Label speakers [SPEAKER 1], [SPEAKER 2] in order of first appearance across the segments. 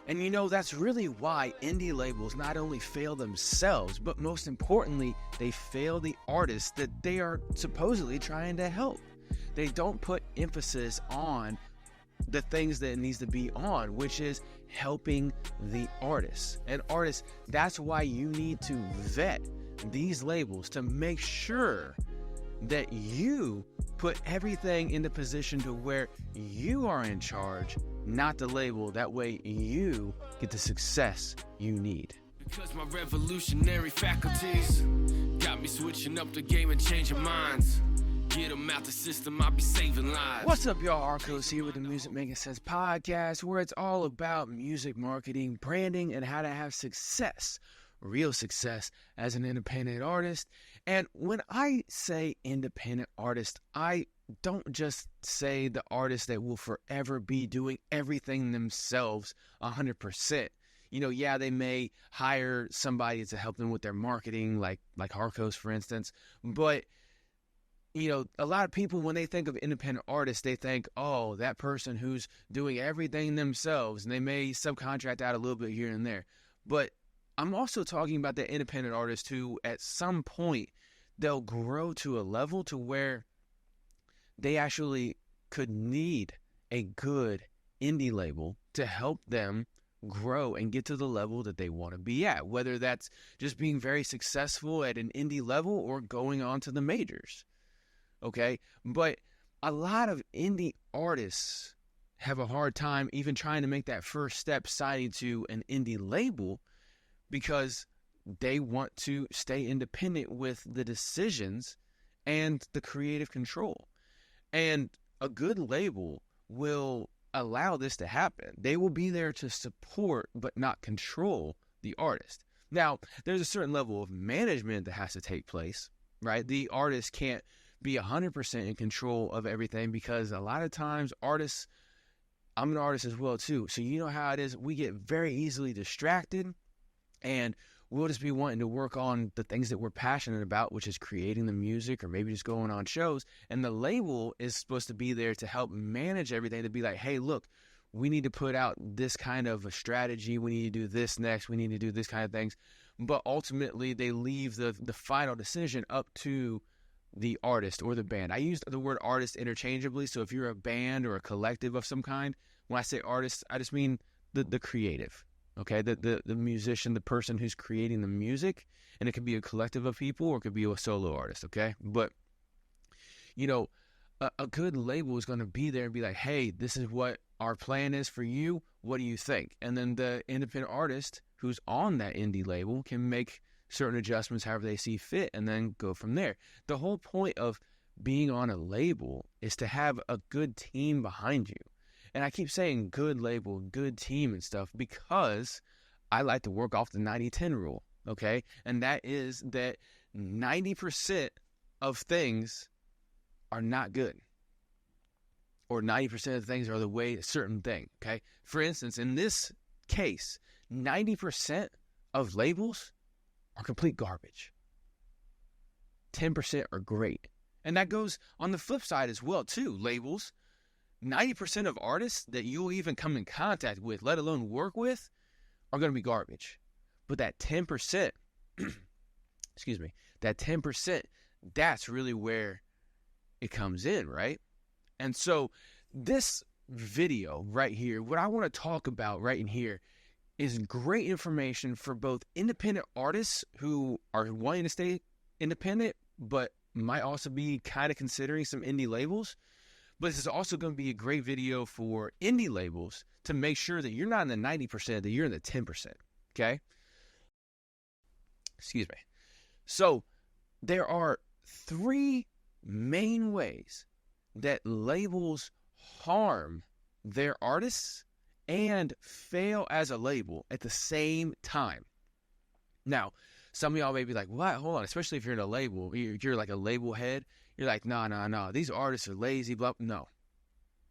[SPEAKER 1] And that's really why indie labels not only fail themselves, but most importantly, they fail the artists that they are supposedly trying to help. They don't put emphasis on the things that it needs to be on, which is helping the artists. And artists, that's why you need to vet these labels to make sure that you put everything in the position to where you are in charge, not the label. That way you get the success you need.
[SPEAKER 2] Because my revolutionary faculties got me switching up the game and changing minds. Get them out the system, I'll be saving lives.
[SPEAKER 1] What's up, y'all? Harkos here with the Makin Cents Podcast, where it's all about music marketing, branding, and how to have success, real success as an independent artist. And when I say independent artist, I don't just say the artist that will forever be doing everything themselves 100%. Yeah, they may hire somebody to help them with their marketing, like Harkos, for instance. But, a lot of people, when they think of independent artists, they think, oh, that person who's doing everything themselves, and they may subcontract out a little bit here and there. But I'm also talking about the independent artist who, at some point, they'll grow to a level to where they actually could need a good indie label to help them grow and get to the level that they want to be at, whether that's just being very successful at an indie level or going on to the majors. Okay? But a lot of indie artists have a hard time even trying to make that first step signing to an indie label because they want to stay independent with the decisions and the creative control. And a good label will allow this to happen. They will be there to support but not control the artist. Now, there's a certain level of management that has to take place, right? The artist can't be 100% in control of everything because a lot of times artists, I'm an artist as well too, so you know how it is, we get very easily distracted and we'll just be wanting to work on the things that we're passionate about, which is creating the music or maybe just going on shows. And the label is supposed to be there to help manage everything, to be like, hey, look, we need to put out this kind of a strategy. We need to do this next. We need to do this kind of things. But ultimately, they leave the final decision up to the artist or the band. I use the word artist interchangeably. So if you're a band or a collective of some kind, when I say artist, I just mean the creative. Okay, the musician, the person who's creating the music, and it could be a collective of people or it could be a solo artist, okay? But, a good label is going to be there and be like, hey, this is what our plan is for you. What do you think? And then the independent artist who's on that indie label can make certain adjustments however they see fit and then go from there. The whole point of being on a label is to have a good team behind you. And I keep saying good label, good team and stuff because I like to work off the 90-10 rule, okay? And that is that 90% of things are not good. Or 90% of things are the way a certain thing, okay? For instance, in this case, 90% of labels are complete garbage. 10% are great. And that goes on the flip side as well, too. Labels, 90% of artists that you'll even come in contact with, let alone work with, are going to be garbage. But that 10%, that 10%, that's really where it comes in, right? And so this video right here, what I want to talk about right in here is great information for both independent artists who are wanting to stay independent, but might also be kind of considering some indie labels. But this is also going to be a great video for indie labels to make sure that you're not in the 90%, that you're in the 10%, okay? Excuse me. So there are three main ways that labels harm their artists and fail as a label at the same time. Now, some of y'all may be like, what? Hold on. Especially if you're in a label, you're like a label head. You're like, no. These artists are lazy, blah. No.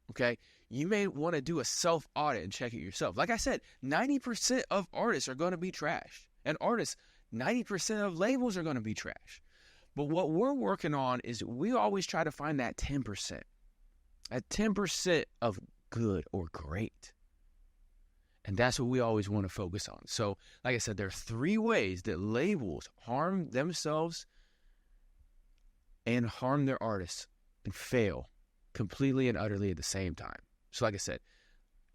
[SPEAKER 1] Okay? You may want to do a self-audit and check it yourself. Like I said, 90% of artists are going to be trash. And artists, 90% of labels are going to be trash. But what we're working on is we always try to find that 10%. At 10% of good or great. And that's what we always want to focus on. So, like I said, there are 3 ways that labels harm themselves and harm their artists and fail completely and utterly at the same time. So, like I said,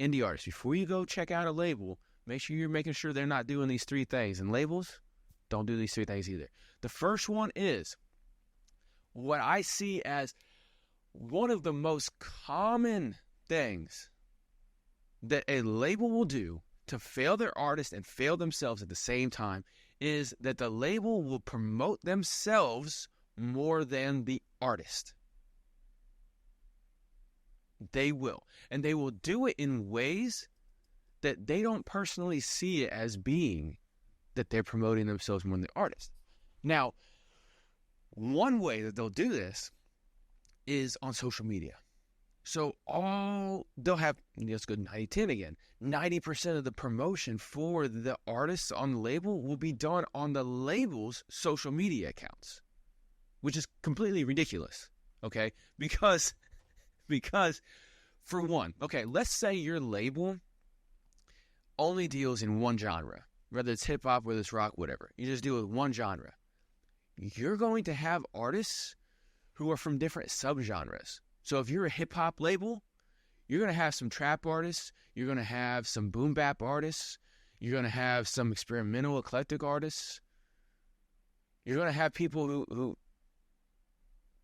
[SPEAKER 1] indie artists, before you go check out a label, make sure you're making sure they're not doing these 3 things. And labels, don't do these 3 things either. The first one is what I see as one of the most common things that a label will do to fail their artist and fail themselves at the same time is that the label will promote themselves more than the artist. They will. And they will do it in ways that they don't personally see it as being that they're promoting themselves more than the artist. Now, one way that they'll do this is on social media. So they'll have, let's go 90-10 again. 90% of the promotion for the artists on the label will be done on the label's social media accounts, which is completely ridiculous, okay? Because for one, okay, let's say your label only deals in one genre, whether it's hip hop, whether it's rock, whatever. You just deal with one genre. You're going to have artists who are from different subgenres. So if you're a hip-hop label, you're going to have some trap artists, you're going to have some boom bap artists, you're going to have some experimental eclectic artists, you're going to have people who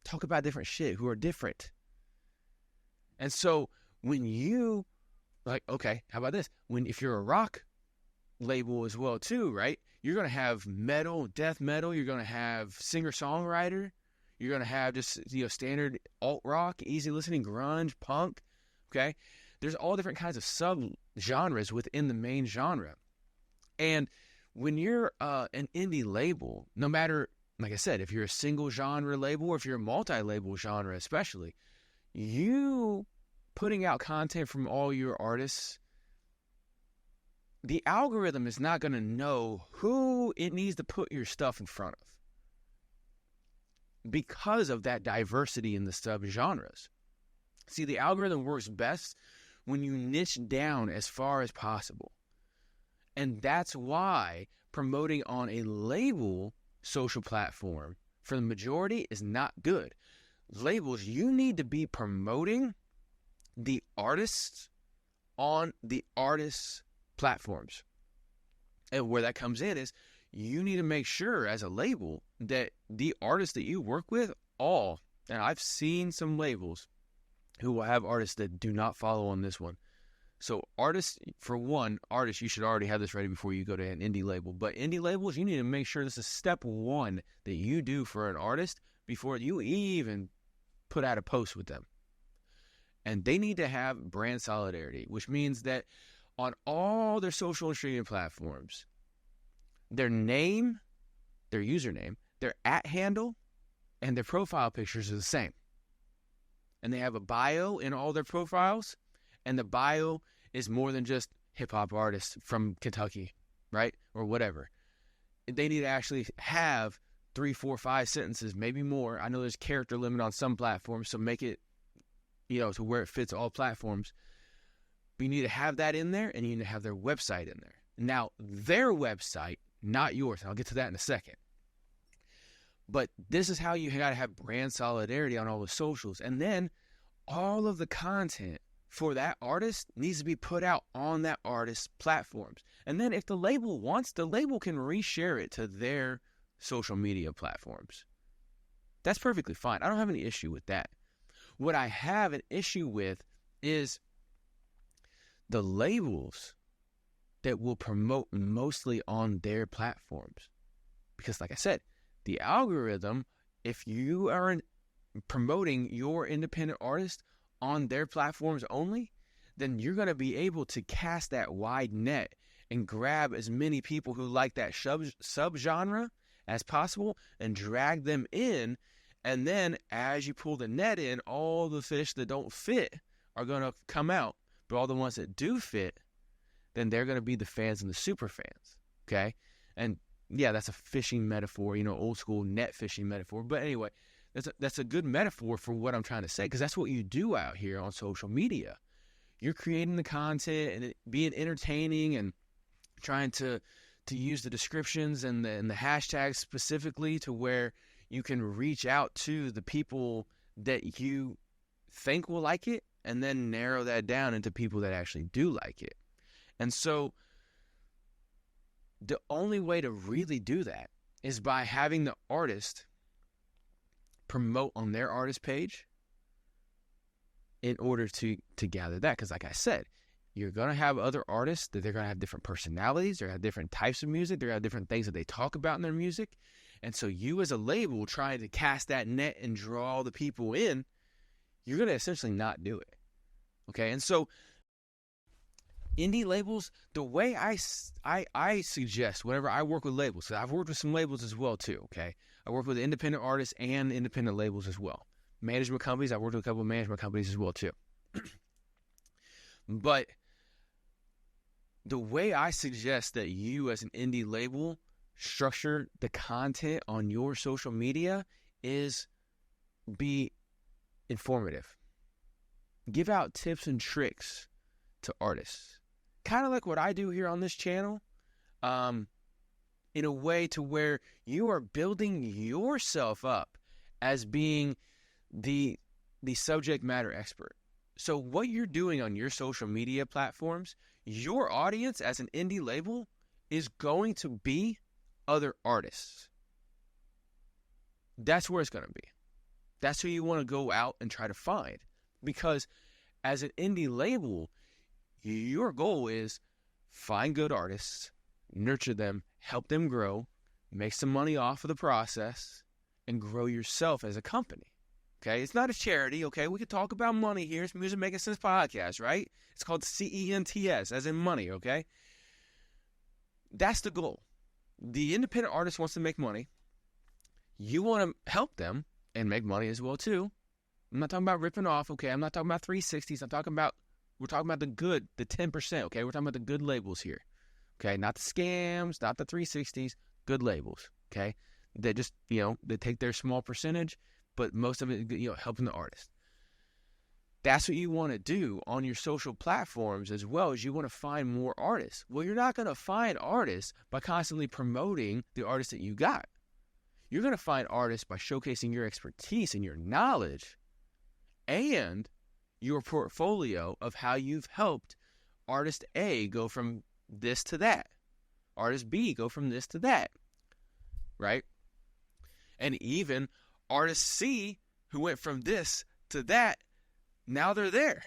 [SPEAKER 1] talk about different shit, who are different. And so when you, like, okay, how about this? If you're a rock label as well too, right? You're going to have metal, death metal, you're going to have singer-songwriter, you're going to have just, standard alt rock, easy listening, grunge, punk, okay? There's all different kinds of sub-genres within the main genre. And when you're an indie label, no matter, like I said, if you're a single genre label or if you're a multi-label genre especially, you putting out content from all your artists, the algorithm is not going to know who it needs to put your stuff in front of, because of that diversity in the subgenres. See, the algorithm works best when you niche down as far as possible. And that's why promoting on a label social platform for the majority is not good. Labels, you need to be promoting the artists on the artists' platforms. And where that comes in is you need to make sure as a label that the artists that you work with and I've seen some labels who will have artists that do not follow on this one. So artists, you should already have this ready before you go to an indie label. But indie labels, you need to make sure this is step 1 that you do for an artist before you even put out a post with them. And they need to have brand solidarity, which means that on all their social and streaming platforms, their name, their username, their @handle, and their profile pictures are the same. And they have a bio in all their profiles, and the bio is more than just hip-hop artists from Kentucky, right? Or whatever. They need to actually have 3, 4, 5 sentences, maybe more. I know there's character limit on some platforms, so make it, to where it fits all platforms. But you need to have that in there, and you need to have their website in there. Now, their website, not yours. I'll get to that in a second. But this is how you got to have brand solidarity on all the socials. And then all of the content for that artist needs to be put out on that artist's platforms. And then if the label wants, the label can reshare it to their social media platforms. That's perfectly fine. I don't have any issue with that. What I have an issue with is the labels that will promote mostly on their platforms. Because like I said, the algorithm, if you are promoting your independent artist on their platforms only, then you're going to be able to cast that wide net and grab as many people who like that subgenre as possible and drag them in. And then as you pull the net in, all the fish that don't fit are going to come out. But all the ones that do fit, then they're going to be the fans and the super fans. Okay? And yeah, that's a fishing metaphor, old school net fishing metaphor. But anyway, that's a good metaphor for what I'm trying to say, because that's what you do out here on social media. you're creating the content and it being entertaining and trying to use the descriptions and the hashtags specifically to where you can reach out to the people that you think will like it and then narrow that down into people that actually do like it. And so the only way to really do that is by having the artist promote on their artist page in order to gather that. Because like I said, you're going to have other artists that they're going to have different personalities. They're going to have different types of music. They're going to have different things that they talk about in their music. And so you as a label trying to cast that net and draw the people in, you're going to essentially not do it. Okay? And so indie labels, the way I suggest whenever I work with labels, because I've worked with some labels as well too, okay? I work with independent artists and independent labels as well. Management companies, I've worked with a couple of management companies as well too. But the way I suggest that you as an indie label structure the content on your social media is be informative. Give out tips and tricks to artists. Kind of like what I do here on this channel, in a way to where you are building yourself up as being the subject matter expert. So what you're doing on your social media platforms, your audience as an indie label is going to be other artists. That's where it's going to be. That's who you want to go out and try to find. Because as an indie label, your goal is find good artists, nurture them, help them grow, make some money off of the process, and grow yourself as a company. Okay? It's not a charity, okay? We can talk about money here. It's Music Making Cents Podcast, right? It's called CENTS, as in money, okay? That's the goal. The independent artist wants to make money. You want to help them and make money as well, too. I'm not talking about ripping off, okay? I'm not talking about 360s. We're talking about the good, the 10%, okay? We're talking about the good labels here, okay? Not the scams, not the 360s, good labels, okay? They just, they take their small percentage, but most of it, helping the artist. That's what you want to do on your social platforms as well, as you want to find more artists. Well, you're not going to find artists by constantly promoting the artists that you got. You're going to find artists by showcasing your expertise and your knowledge and your portfolio of how you've helped artist A go from this to that. Artist B go from this to that. Right? And even artist C, who went from this to that, now they're there.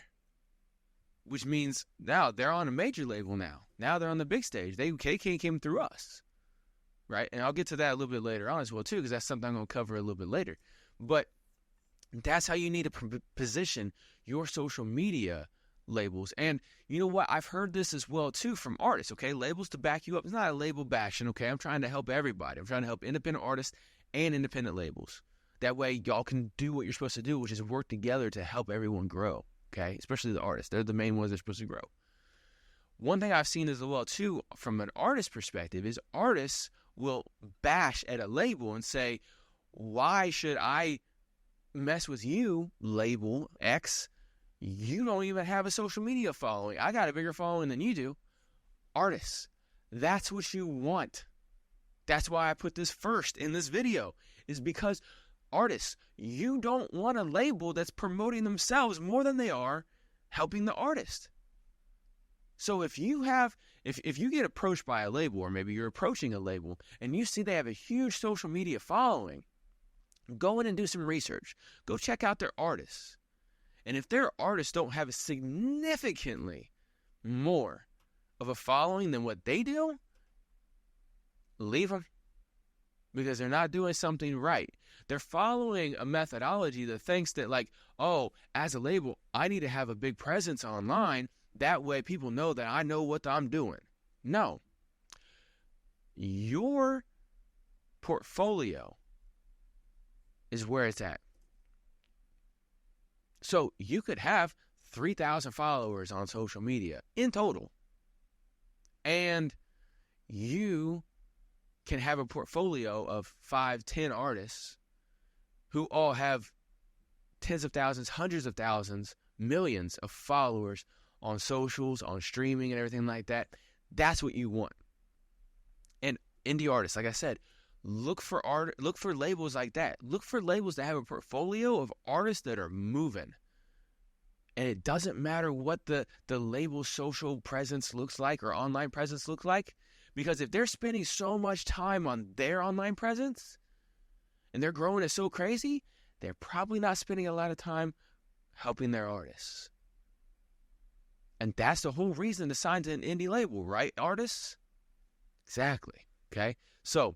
[SPEAKER 1] Which means now they're on a major label now. Now they're on the big stage. They came through us. Right? And I'll get to that a little bit later on as well, too, because that's something I'm going to cover a little bit later. But that's how you need to position your social media labels. And you know what? I've heard this as well, too, from artists, okay? Labels to back you up. It's not a label bashing, okay? I'm trying to help everybody. I'm trying to help independent artists and independent labels. That way, y'all can do what you're supposed to do, which is work together to help everyone grow, okay? Especially the artists. They're the main ones that are supposed to grow. One thing I've seen as well, too, from an artist perspective is artists will bash at a label and say, why should I mess with you, label X? You don't even have a social media following. I got a bigger following than you do. Artists, that's what you want. That's why I put this first in this video, is because artists, you don't want a label that's promoting themselves more than they are helping the artist. So if you get approached by a label, or maybe you're approaching a label and you see they have a huge social media following, go in and do some research. Go check out their artists. And if their artists don't have a significantly more of a following than what they do, leave them, because they're not doing something right. They're following a methodology that thinks that, like, oh, as a label, I need to have a big presence online. That way people know that I know what I'm doing. No. Your portfolio is where it's at. So you could have 3,000 followers on social media in total. And you can have a portfolio of 5, 10 artists who all have tens of thousands, hundreds of thousands, millions of followers on socials, on streaming and everything like that. That's what you want. And indie artists, like I said, look for labels like that. Look for labels that have a portfolio of artists that are moving. And it doesn't matter what the label social presence looks like or online presence looks like, because if they're spending so much time on their online presence and they're growing it so crazy, they're probably not spending a lot of time helping their artists. And that's the whole reason to sign to an indie label, right, artists? Exactly. Okay? So,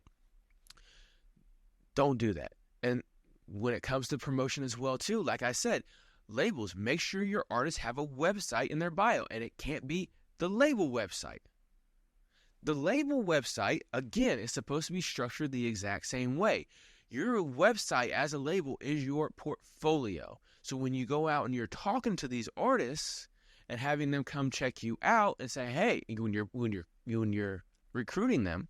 [SPEAKER 1] don't do that. And when it comes to promotion as well, too, like I said, labels, make sure your artists have a website in their bio, and it can't be the label website. The label website, again, is supposed to be structured the exact same way. Your website as a label is your portfolio. So when you go out and you're talking to these artists and having them come check you out and say, hey, when you're recruiting them,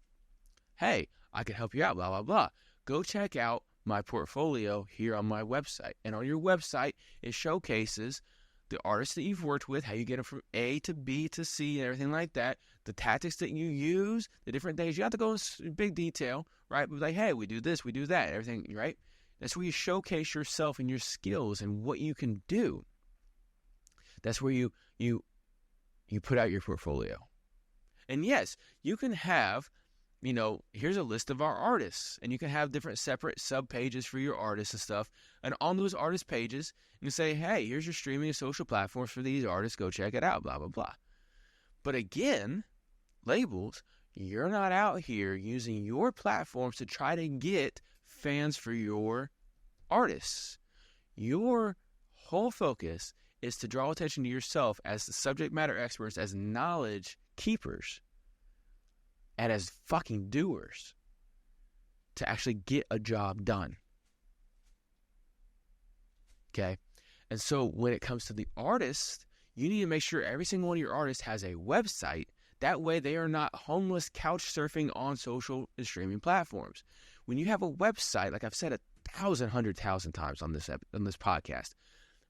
[SPEAKER 1] hey, I can help you out, blah, blah, blah. Go check out my portfolio here on my website. And on your website, it showcases the artists that you've worked with, how you get them from A to B to C and everything like that, the tactics that you use, the different things. You have to go in big detail, right? But like, hey, we do this, we do that, everything, right? That's where you showcase yourself and your skills and what you can do. That's where you put out your portfolio. And yes, you can have, here's a list of our artists, and you can have different separate sub pages for your artists and stuff. And on those artist pages, you say, hey, here's your streaming and social platforms for these artists. Go check it out, blah, blah, blah. But again, labels, you're not out here using your platforms to try to get fans for your artists. Your whole focus is to draw attention to yourself as the subject matter experts, as knowledge keepers, and as fucking doers to actually get a job done. Okay? And so when it comes to the artist, you need to make sure every single one of your artists has a website. That way they are not homeless couch surfing on social and streaming platforms. When you have a website, like I've said 100,000 times on this podcast,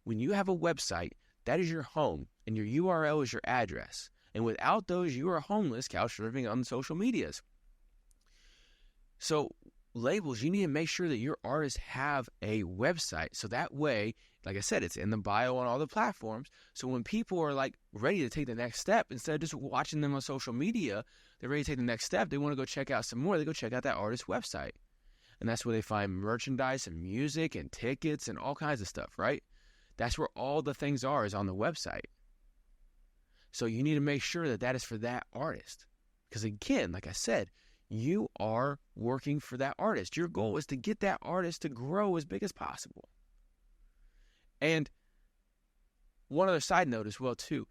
[SPEAKER 1] when you have a website, that is your home, and your URL is your address. And without those, you are homeless couch surfing on social medias. So labels, you need to make sure that your artists have a website. So that way, like I said, it's in the bio on all the platforms. So when people are like ready to take the next step, instead of just watching them on social media, they're ready to take the next step. They want to go check out some more. They go check out that artist's website. And that's where they find merchandise and music and tickets and all kinds of stuff, right? That's where all the things are, is on the website. So you need to make sure that that is for that artist. Because again, like I said, you are working for that artist. Your goal is to get that artist to grow as big as possible. And one other side note as well too,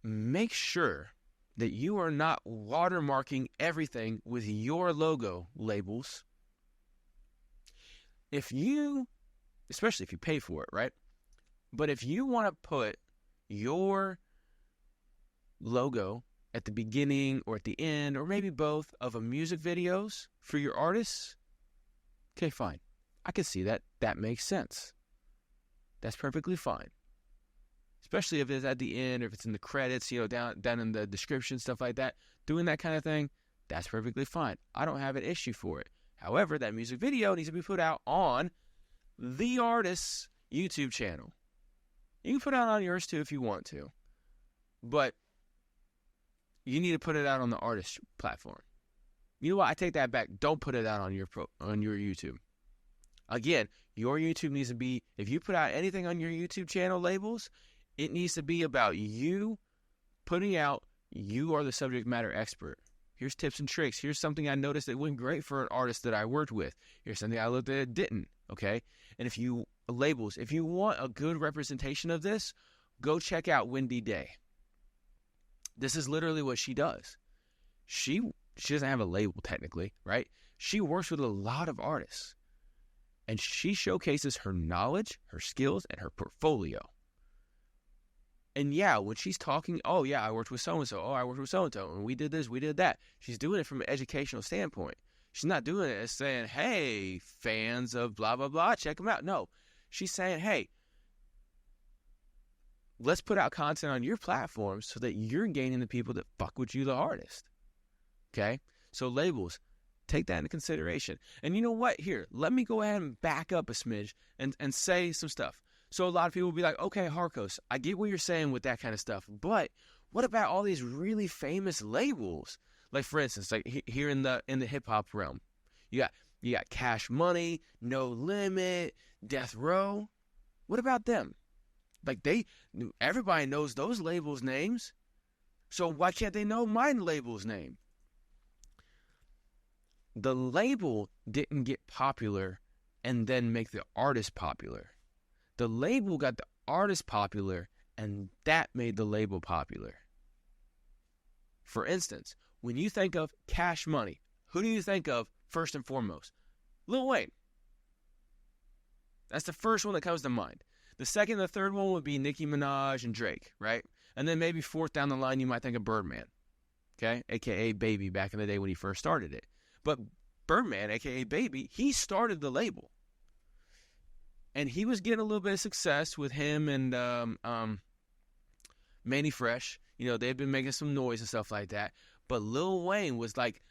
[SPEAKER 1] make sure that you are not watermarking everything with your logo, labels. Especially if you pay for it, right? But if you want to put your logo at the beginning or at the end, or maybe both, of a music videos for your artists, okay, fine. I can see that. That makes sense. That's perfectly fine. Especially if it's at the end, or if it's in the credits, down in the description, stuff like that. Doing that kind of thing, that's perfectly fine. I don't have an issue for it. However, that music video needs to be put out on the artist's YouTube channel. You can put it out on yours too if you want to. But you need to put it out on the artist platform. You know what? I take that back. Don't put it out on your YouTube. Again, your YouTube needs to be, if you put out anything on your YouTube channel, labels, it needs to be about you putting out, you are the subject matter expert. Here's tips and tricks. Here's something I noticed that went great for an artist that I worked with. Here's something I looked at that didn't. Okay? And if you want a good representation of this, go check out Wendy Day. This is literally what she does. She doesn't have a label technically, right? She works with a lot of artists. And she showcases her knowledge, her skills, and her portfolio. And yeah, when she's talking, oh yeah, I worked with so-and-so. Oh, I worked with so-and-so. And we did this, we did that. She's doing it from an educational standpoint. She's not doing it as saying, hey, fans of blah, blah, blah, check them out. No. She's saying, hey, let's put out content on your platform so that you're gaining the people that fuck with you, the artist. Okay? So labels, take that into consideration. And you know what? Here, let me go ahead and back up a smidge and say some stuff. So a lot of people will be like, okay, Harkos, I get what you're saying with that kind of stuff, but what about all these really famous labels? Like, for instance, like here in the hip hop realm, you got Cash Money, No Limit, Death Row. What about them? Like, everybody knows those labels' names. So why can't they know my label's name? The label didn't get popular and then make the artist popular. The label got the artist popular, and that made the label popular. For instance, when you think of Cash Money, who do you think of first and foremost? Lil Wayne. That's the first one that comes to mind. The second and the third one would be Nicki Minaj and Drake, right? And then maybe fourth down the line, you might think of Birdman, okay? AKA Baby back in the day when he first started it. But Birdman, AKA Baby, he started the label. And he was getting a little bit of success with him and Manny Fresh. You know, they've been making some noise and stuff like that. But Lil Wayne was like,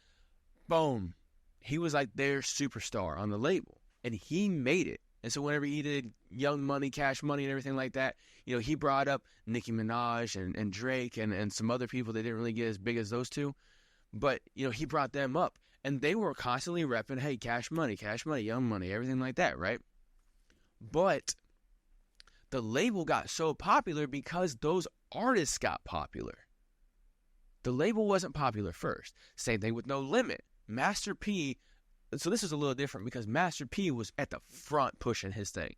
[SPEAKER 1] boom. He was like their superstar on the label. And he made it. And so whenever he did Young Money, Cash Money, and everything like that, you know, he brought up Nicki Minaj and Drake and some other people that didn't really get as big as those two. But, you know, he brought them up. And they were constantly repping, hey, Cash Money, Young Money, everything like that, right? But the label got so popular because those artists got popular. The label wasn't popular first. Same thing with No Limit. Master P, so this is a little different because Master P was at the front pushing his thing.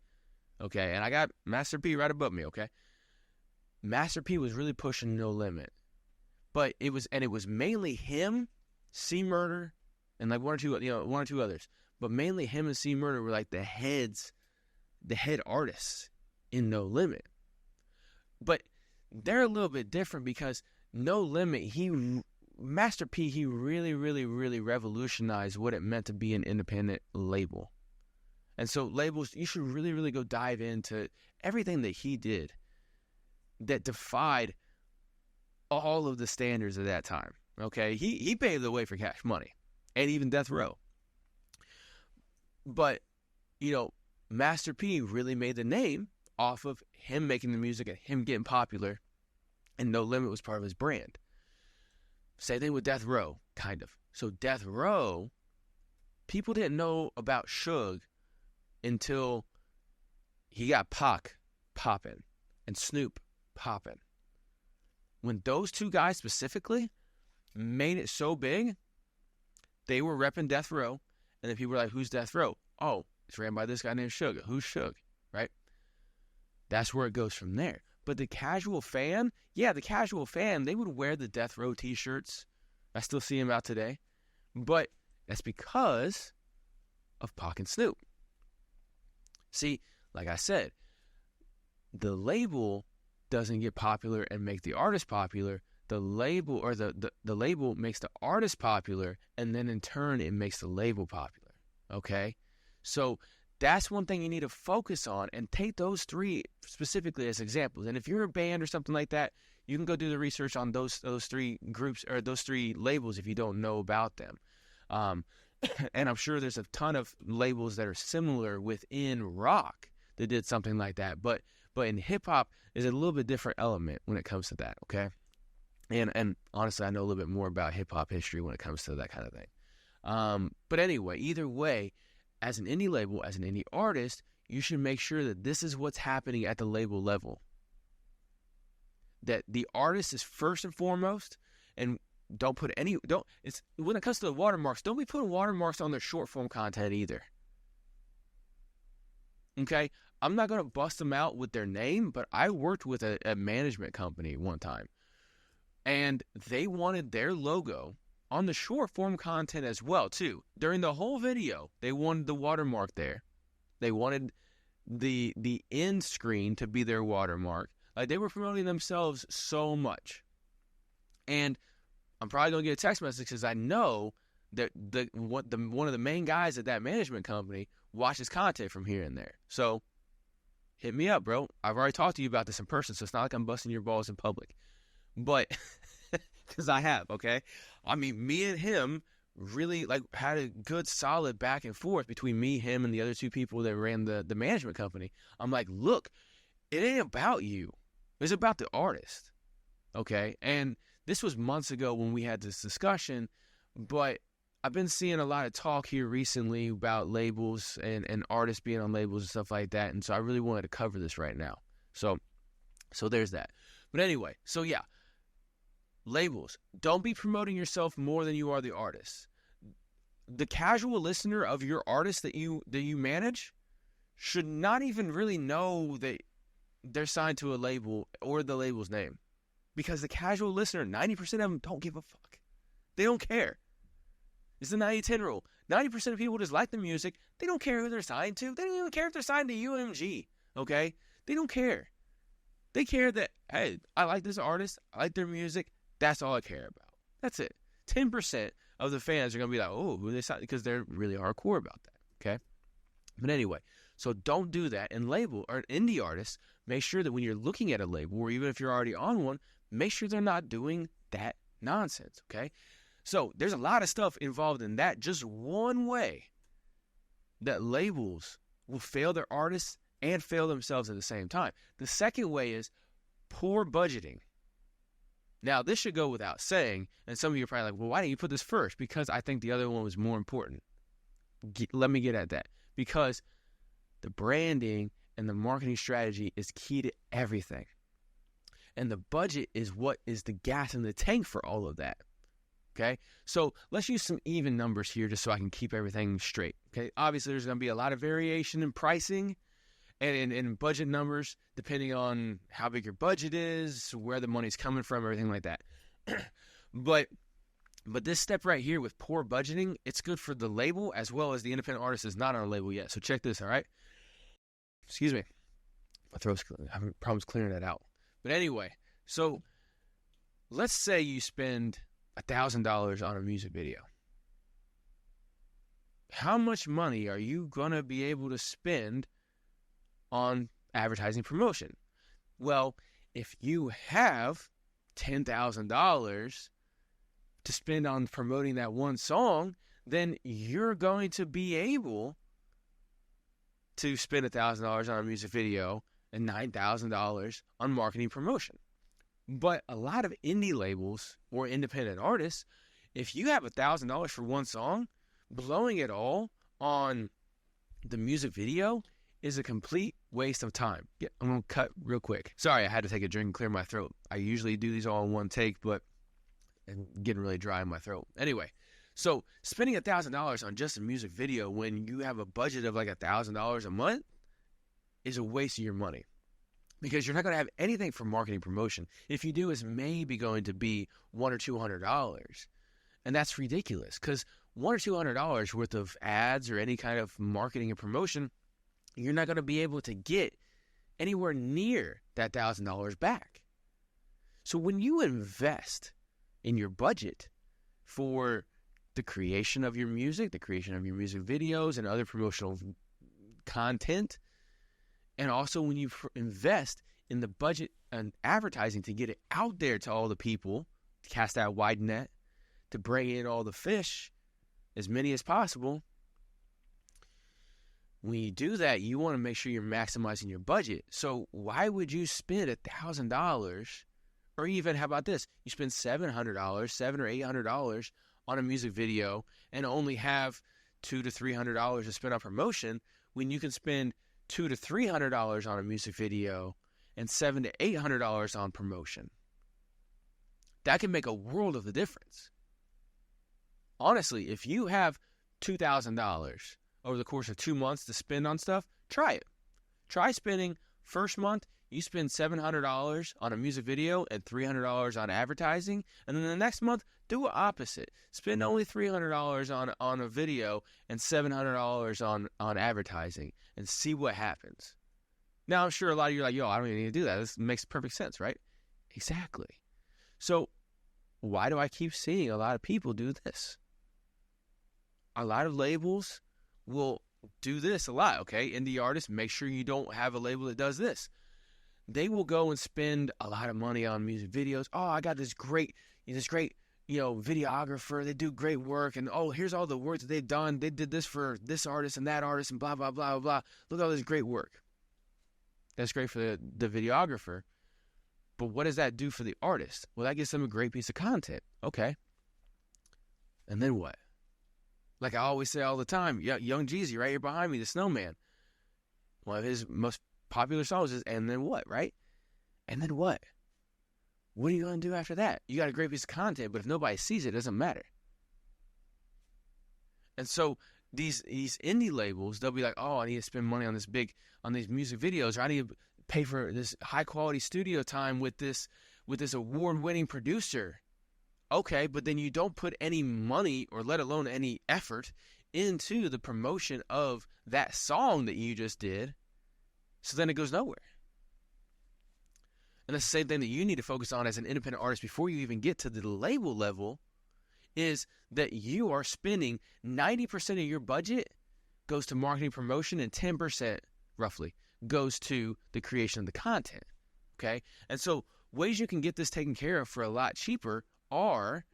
[SPEAKER 1] Okay, and I got Master P right above me, okay? Master P was really pushing No Limit. But it was mainly him, C Murder, and like one or two others. But mainly him and C Murder were like the head artists in No Limit. But they're a little bit different because No Limit, Master P, he really, really, really revolutionized what it meant to be an independent label. And so labels, you should really, really go dive into everything that he did that defied all of the standards of that time. Okay, he paved the way for Cash Money and even Death Row. But, you know, Master P really made the name off of him making the music and him getting popular, and No Limit was part of his brand. Same thing with Death Row, kind of. So Death Row, people didn't know about Suge until he got Pac popping and Snoop popping. When those two guys specifically made it so big, they were repping Death Row, and then people were like, who's Death Row? Oh, it's ran by this guy named Suge. Who's Suge, right? That's where it goes from there. But the casual fan, they would wear the Death Row t-shirts. I still see them out today. But that's because of Pac and Snoop. See, like I said, the label doesn't get popular and make the artist popular. The label or the label makes the artist popular, and then in turn it makes the label popular. Okay? So that's one thing you need to focus on and take those three specifically as examples. And if you're a band or something like that, you can go do the research on those three groups or those three labels if you don't know about them. And I'm sure there's a ton of labels that are similar within rock that did something like that. But in hip hop, is a little bit different element when it comes to that. Okay. And honestly, I know a little bit more about hip hop history when it comes to that kind of thing. But anyway, either way, as an indie label, as an indie artist, you should make sure that this is what's happening at the label level. That the artist is first and foremost, and when it comes to the watermarks, don't be putting watermarks on their short form content either. Okay? I'm not going to bust them out with their name, but I worked with a management company one time, and they wanted their logo on the short form content as well, too. During the whole video, they wanted the watermark there. They wanted the end screen to be their watermark. Like, they were promoting themselves so much. And I'm probably going to get a text message because I know that one of the main guys at that management company watches content from here and there. So hit me up, bro. I've already talked to you about this in person, so it's not like I'm busting your balls in public. But, because I have, okay? I mean, me and him really like had a good solid back and forth between me, him, and the other two people that ran the management company. I'm like, look, it ain't about you. It's about the artist, okay? And this was months ago when we had this discussion, but I've been seeing a lot of talk here recently about labels and artists being on labels and stuff like that, and so I really wanted to cover this right now. So there's that. But anyway, so yeah, labels. Don't be promoting yourself more than you are the artist. The casual listener of your artist that you manage should not even really know that they're signed to a label or the label's name. Because the casual listener, 90% of them don't give a fuck. They don't care. It's the 90-10 rule. 90% of people just like the music. They don't care who they're signed to. They don't even care if they're signed to UMG, okay? They don't care. They care that, hey, I like this artist. I like their music. That's all I care about. That's it. 10% of the fans are going to be like, oh, who they signed? Because they're really hardcore about that, okay? But anyway, so don't do that. And label or indie artists, make sure that when you're looking at a label, or even if you're already on one, make sure they're not doing that nonsense, okay? So there's a lot of stuff involved in that. Just one way that labels will fail their artists and fail themselves at the same time. The second way is poor budgeting. Now, this should go without saying, and some of you are probably like, well, why didn't you put this first? Because I think the other one was more important. Let me get at that. Because the branding and the marketing strategy is key to everything. And the budget is what is the gas in the tank for all of that. Okay? So let's use some even numbers here just so I can keep everything straight. Okay? Obviously, there's going to be a lot of variation in pricing and in budget numbers depending on how big your budget is, where the money's coming from, everything like that. But this step right here with poor budgeting, it's good for the label as well as the independent artist is not on a label yet. So check this, all right? Excuse me. My throat's having problems clearing that out. But anyway, so let's say you spend $1,000 on a music video. How much money are you going to be able to spend on advertising promotion? Well, if you have $10,000 to spend on promoting that one song, then you're going to be able to spend $1,000 on a music video and $9,000 on marketing promotion. But a lot of indie labels or independent artists, if you have $1,000 for one song, blowing it all on the music video is a complete waste of time. Yeah, I'm going to cut real quick. Sorry, I had to take a drink and clear my throat. I usually do these all in one take, but I'm getting really dry in my throat. Anyway, so spending $1,000 on just a music video when you have a budget of like $1,000 a month is a waste of your money. Because you're not going to have anything for marketing promotion. If you do, it's maybe going to be $100 or $200. And that's ridiculous because $100 or $200 worth of ads or any kind of marketing and promotion, you're not going to be able to get anywhere near that $1,000 back. So when you invest in your budget for the creation of your music, the creation of your music videos and other promotional content, and also when you invest in the budget and advertising to get it out there to all the people, to cast that wide net, to bring in all the fish, as many as possible, when you do that, you want to make sure you're maximizing your budget. So why would you spend $1,000, or even, how about this? You spend $700, $700 or $800 on a music video and only have $200 to $300 to spend on promotion when you can spend $200 to $300 on a music video and $700 to $800 on promotion. That can make a world of the difference. Honestly, if you have $2,000 over the course of 2 months to spend on stuff, try it. Try spending first month, you spend $700 on a music video and $300 on advertising, and then the next month, do the opposite. Spend only $300 on a video and $700 on advertising and see what happens. Now, I'm sure a lot of you are like, yo, I don't even need to do that. This makes perfect sense, right? Exactly. So why do I keep seeing a lot of people do this? A lot of labels will do this a lot, okay? Indie artists, make sure you don't have a label that does this. They will go and spend a lot of money on music videos. Oh, I got this great, videographer. They do great work. And, oh, here's all the work that they've done. They did this for this artist and that artist and blah, blah, blah, blah, blah. Look at all this great work. That's great for the videographer. But what does that do for the artist? Well, that gives them a great piece of content. Okay. And then what? Like I always say all the time, Young Jeezy right here behind me, the Snowman. One of his most popular songs is And Then What, right? And then what? What are you going to do after that? You got a great piece of content, but if nobody sees it, it doesn't matter. And so these indie labels, they'll be like, oh, I need to spend money on these music videos, or I need to pay for this high quality studio time with this award-winning producer. Okay, but then you don't put any money or let alone any effort into the promotion of that song that you just did. So then it goes nowhere. And that's the same thing that you need to focus on as an independent artist before you even get to the label level, is that you are spending 90% of your budget goes to marketing promotion and 10% roughly goes to the creation of the content. Okay? And so ways you can get this taken care of for a lot cheaper are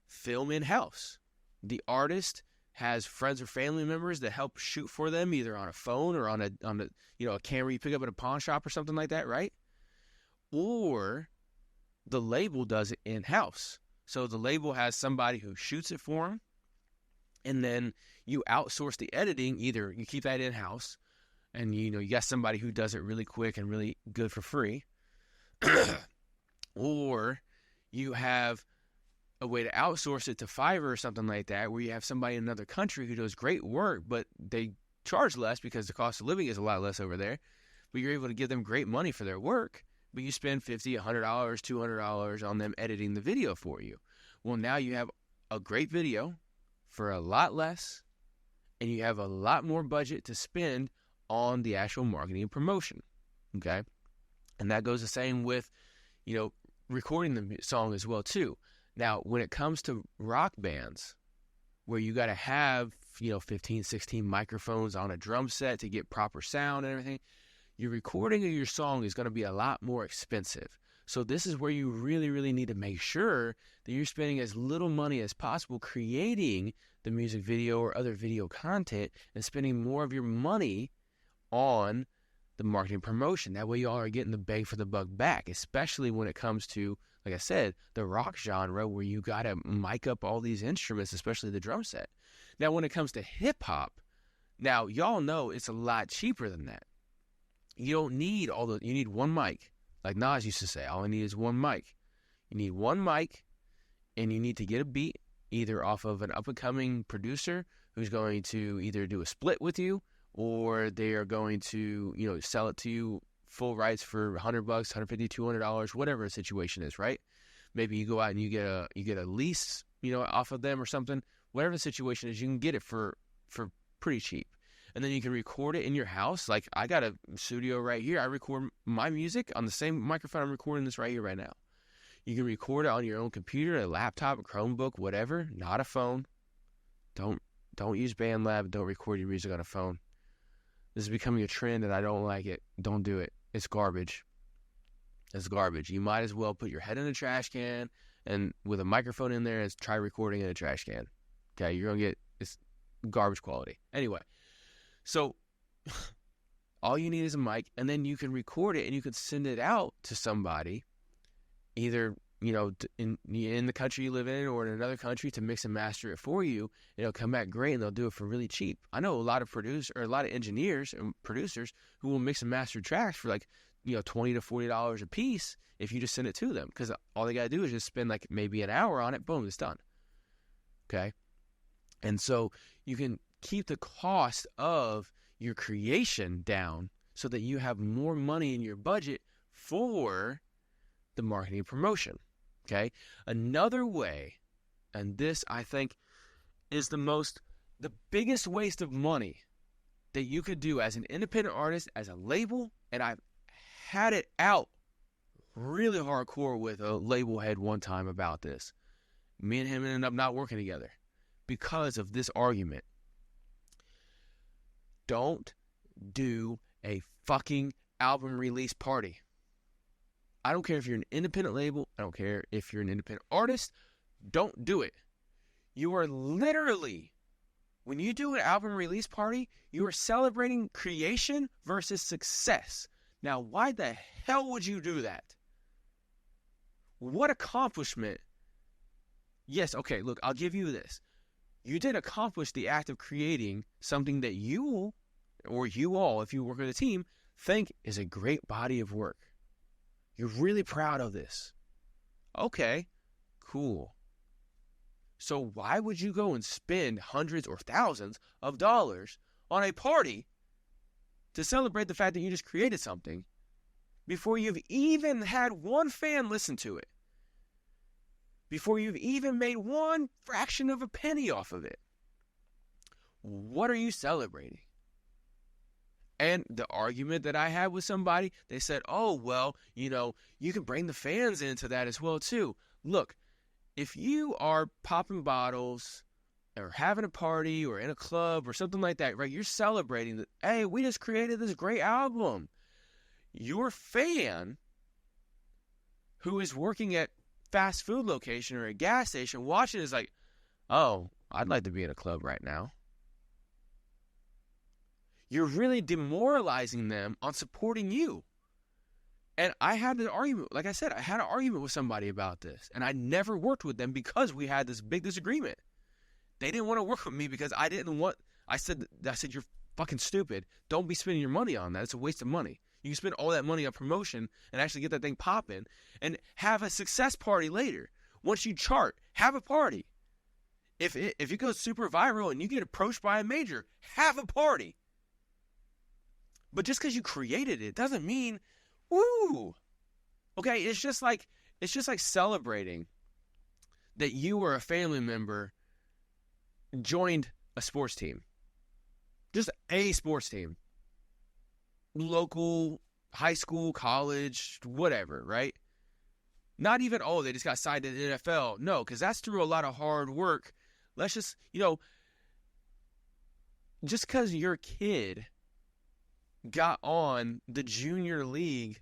[SPEAKER 1] film in-house. The artist has friends or family members that help shoot for them, either on a phone or on a camera you pick up at a pawn shop or something like that, right? Or the label does it in-house. So the label has somebody who shoots it for them, and then you outsource the editing. Either you keep that in-house, and you got somebody who does it really quick and really good for free, or you have a way to outsource it to Fiverr or something like that, where you have somebody in another country who does great work, but they charge less because the cost of living is a lot less over there. But you're able to give them great money for their work, but you spend $50, $100, $200 on them editing the video for you. Well, now you have a great video for a lot less, and you have a lot more budget to spend on the actual marketing and promotion. Okay? And that goes the same with, recording the song as well too. Now, when it comes to rock bands, where you got to have, 15, 16 microphones on a drum set to get proper sound and everything, your recording of your song is going to be a lot more expensive. So this is where you really, really need to make sure that you're spending as little money as possible creating the music video or other video content, and spending more of your money on the marketing promotion. That way you all are getting the bang for the buck back, especially when it comes to, like I said, the rock genre, where you got to mic up all these instruments, especially the drum set. Now, when it comes to hip-hop, now y'all know it's a lot cheaper than that. You don't need you need one mic. Like Nas used to say, all I need is one mic. You need one mic, and you need to get a beat either off of an up-and-coming producer who's going to either do a split with you, or they are going to, sell it to you full rights for $100, $150, $200, whatever the situation is, right? Maybe you go out and you get a lease, off of them or something. Whatever the situation is, you can get it for pretty cheap. And then you can record it in your house. Like, I got a studio right here. I record my music on the same microphone I'm recording this right here, right now. You can record it on your own computer, a laptop, a Chromebook, whatever. Not a phone. Don't use BandLab. Don't record your music on a phone. This is becoming a trend, and I don't like it. Don't do it. It's garbage. It's garbage. You might as well put your head in a trash can and with a microphone in there and try recording in a trash can. Okay, you're going to get it's garbage quality. Anyway. So all you need is a mic, and then you can record it and you can send it out to somebody, either, in the country you live in or in another country, to mix and master it for you. It'll come back great, and they'll do it for really cheap. I know a lot of engineers and producers who will mix and master tracks for like, $20 to $40 a piece if you just send it to them, because all they got to do is just spend like maybe an hour on it. Boom, it's done. Okay. And so you can keep the cost of your creation down so that you have more money in your budget for the marketing and promotion. Okay? Another way, and this I think is the biggest waste of money that you could do as an independent artist, as a label, and I've had it out really hardcore with a label head one time about this. Me and him ended up not working together because of this argument. don't do a fucking album release party. I don't care if you're an independent label. I don't care if you're an independent artist. Don't do it. You are literally, when you do an album release party, you are celebrating creation versus success. Now, why the hell would you do that? What accomplishment? Yes, okay, look, I'll give you this. You did accomplish the act of creating something that you, or you all, if you work with a team, think is a great body of work. You're really proud of this. Okay, cool. So why would you go and spend hundreds or thousands of dollars on a party to celebrate the fact that you just created something before you've even had one fan listen to it? Before you've even made one fraction of a penny off of it? What are you celebrating? And the argument that I had with somebody, they said, oh, well, you can bring the fans into that as well, too. Look, if you are popping bottles or having a party or in a club or something like that, right, you're celebrating that, hey, we just created this great album. Your fan who is working at fast food location or a gas station watching is like, oh, I'd like to be in a club right now. You're really demoralizing them on supporting you. And I had an argument, like I said, I had an argument with somebody about this. And I never worked with them because we had this big disagreement. They didn't want to work with me because I said, you're fucking stupid. Don't be spending your money on that. It's a waste of money. You can spend all that money on promotion and actually get that thing popping and have a success party later. Once you chart, have a party. If it goes super viral and you get approached by a major, have a party. But just because you created it doesn't mean, woo. Okay, it's just like celebrating that you or a family member joined a sports team. Just a sports team. Local, high school, college, whatever, right? Not even, they just got signed to the NFL. No, because that's through a lot of hard work. Let's just, just because your kid got on the junior league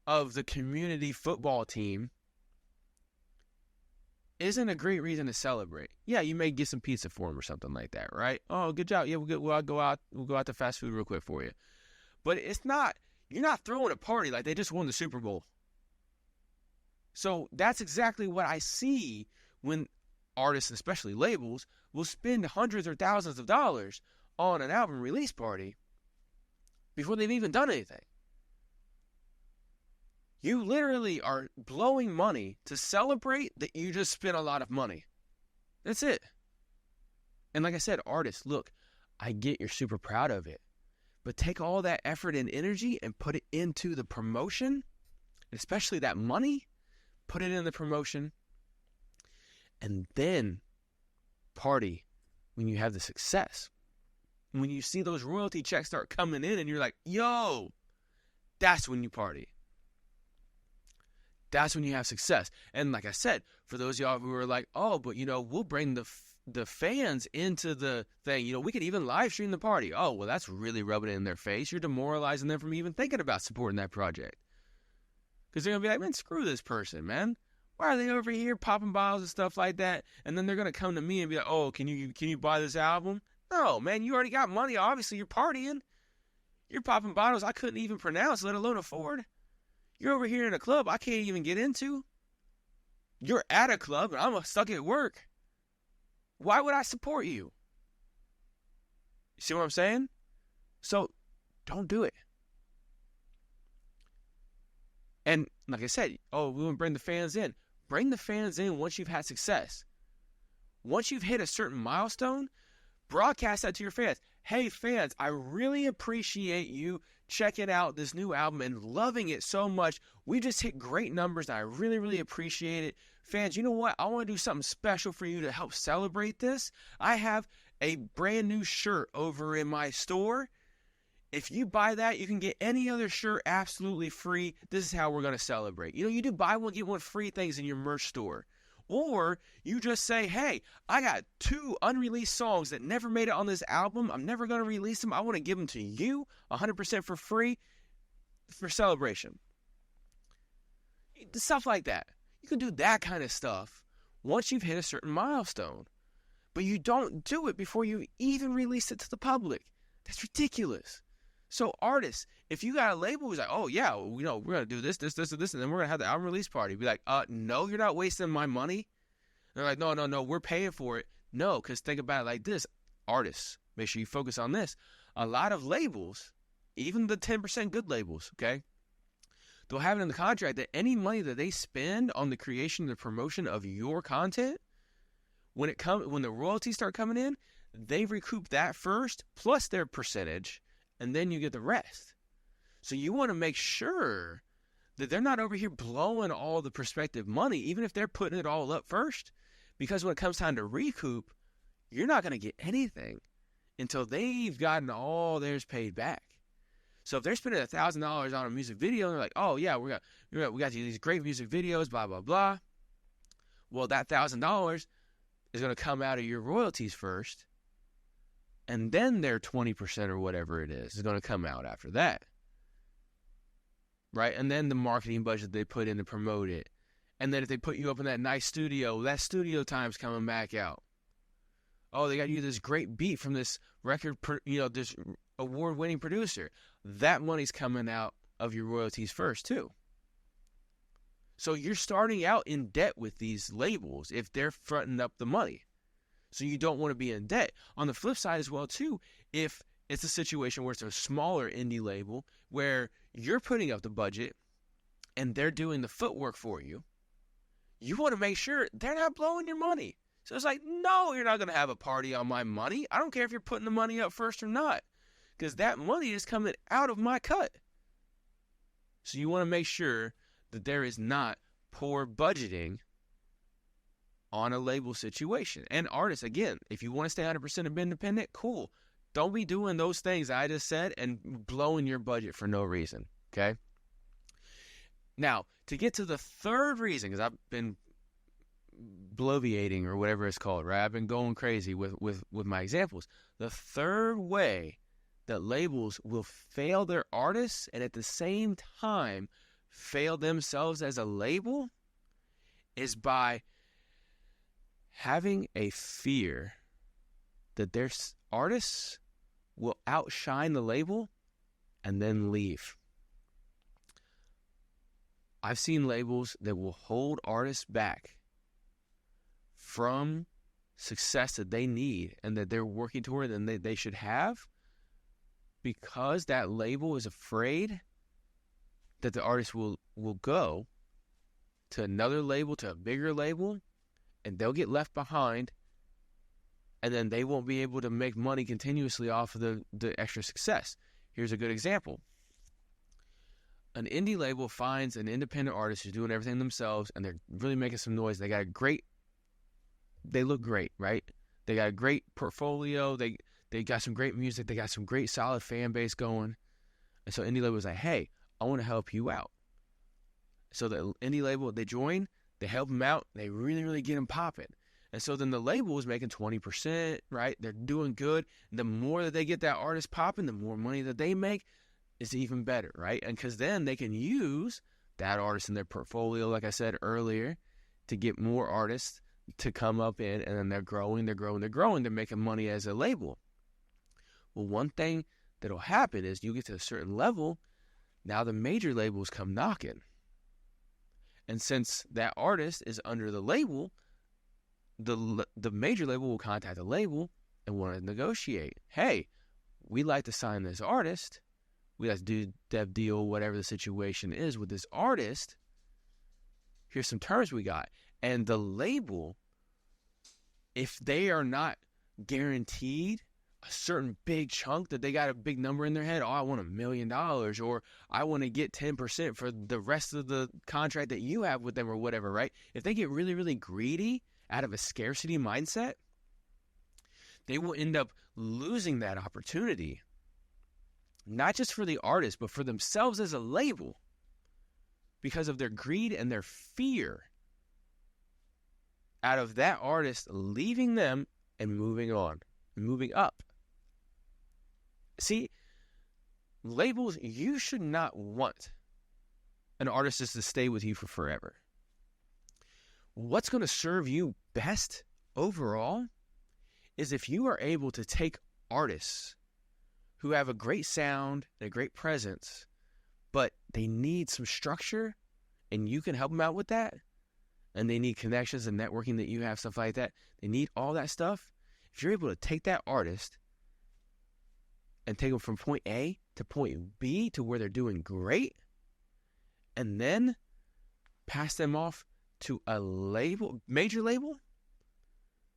[SPEAKER 1] of the community football team isn't a great reason to celebrate. Yeah, you may get some pizza for him or something like that, right? Oh, good job. Yeah, we'll go out to fast food real quick for you. But you're not throwing a party like they just won the Super Bowl. So that's exactly what I see when artists, especially labels, will spend hundreds or thousands of dollars on an album release party before they've even done anything. You literally are blowing money to celebrate that you just spent a lot of money. That's it. And like I said, artists, look, I get you're super proud of it. But take all that effort and energy and put it into the promotion, especially that money, put it in the promotion, and then party when you have the success. When you see those royalty checks start coming in and you're like, yo, that's when you party. That's when you have success. And like I said, for those of y'all who are like, oh, but we'll bring the fans into the thing. We could even live stream the party. Oh, well, that's really rubbing it in their face. You're demoralizing them from even thinking about supporting that project. Because they're going to be like, man, screw this person, man. Why are they over here popping bottles and stuff like that? And then they're going to come to me and be like, oh, can you buy this album? No, man, you already got money. Obviously, you're partying. You're popping bottles I couldn't even pronounce, let alone afford. You're over here in a club I can't even get into. You're at a club and I'm stuck at work. Why would I support you? You see what I'm saying? So, don't do it. And like I said, we want to bring the fans in. Bring the fans in once you've had success. Once you've hit a certain milestone, broadcast that to your fans. Hey, fans, I really appreciate you checking out this new album and loving it so much. We just hit great numbers, and I really, really appreciate it. Fans, you know what? I want to do something special for you to help celebrate this. I have a brand new shirt over in my store. If you buy that, you can get any other shirt absolutely free. This is how we're going to celebrate. You do buy one, get one free things in your merch store. Or you just say, hey, I got 2 unreleased songs that never made it on this album. I'm never going to release them. I want to give them to you 100% for free for celebration. Stuff like that. You can do that kind of stuff once you've hit a certain milestone. But you don't do it before you even release it to the public. That's ridiculous. So artists, if you got a label who's like, oh yeah, we're going to do this, and then we're going to have the album release party. Be like, no, you're not wasting my money. And they're like, no, we're paying for it. No, because think about it like this. Artists, make sure you focus on this. A lot of labels, even the 10% good labels, okay, they'll have it in the contract that any money that they spend on the creation and the promotion of your content, when the royalties start coming in, they recoup that first plus their percentage, and then you get the rest. So you want to make sure that they're not over here blowing all the prospective money, even if they're putting it all up first, because when it comes time to recoup, you're not going to get anything until they've gotten all theirs paid back. So if they're spending $1,000 on a music video, and they're like, oh yeah, we got these great music videos, blah, blah, blah. Well, that $1,000 is going to come out of your royalties first, and then their 20% or whatever it is going to come out after that. Right? And then the marketing budget they put in to promote it. And then if they put you up in that nice studio, that studio time's coming back out. Oh, they got you this great beat from this this award-winning producer. That money's coming out of your royalties first, too. So you're starting out in debt with these labels if they're fronting up the money. So you don't want to be in debt. On the flip side as well, too, if it's a situation where it's a smaller indie label where you're putting up the budget and they're doing the footwork for you, you want to make sure they're not blowing your money. So it's like, no, you're not going to have a party on my money. I don't care if you're putting the money up first or not, because that money is coming out of my cut. So you want to make sure that there is not poor budgeting on a label situation. And artists, again, if you want to stay 100% independent, cool. Don't be doing those things I just said and blowing your budget for no reason, okay? Now, to get to the third reason, because I've been bloviating or whatever it's called, right? I've been going crazy with my examples. The third way that labels will fail their artists and at the same time fail themselves as a label is by having a fear that their artists will outshine the label and then leave. I've seen labels that will hold artists back from success that they need and that they're working toward and they should have, because that label is afraid that the artist will go to another label, to a bigger label, and they'll get left behind, and then they won't be able to make money continuously off of the extra success. Here's a good example. An indie label finds an independent artist who's doing everything themselves, and they're really making some noise. They look great, right? They got a great portfolio. They got some great music. They got some great solid fan base going. And so indie label was like, hey, I want to help you out. So the indie label, they join, they help them out, they really, really get them popping. And so then the label is making 20%, right? They're doing good. The more that they get that artist popping, the more money that they make is even better, right? And because then they can use that artist in their portfolio, like I said earlier, to get more artists to come up in, and then they're growing. They're making money as a label. Well, one thing that'll happen is you get to a certain level, now the major labels come knocking. And since that artist is under the label, the major label will contact the label and want to negotiate. Hey, we'd like to sign this artist. We'd like to do dev deal, whatever the situation is with this artist. Here's some terms we got. And the label, if they are not guaranteed a certain big chunk, that they got a big number in their head, oh, I want $1 million, or I want to get 10% for the rest of the contract that you have with them, or whatever, right? If they get really, really greedy out of a scarcity mindset, they will end up losing that opportunity, not just for the artist, but for themselves as a label, because of their greed and their fear. out of that artist leaving them and moving on, moving up. See, labels, you should not want an artist just to stay with you for forever. What's going to serve you best overall is if you are able to take artists who have a great sound and a great presence, but they need some structure, and you can help them out with that, and they need connections and networking that you have, stuff like that. They need all that stuff. If you're able to take that artist and take them from point A to point B to where they're doing great, and then pass them off to a label, major label,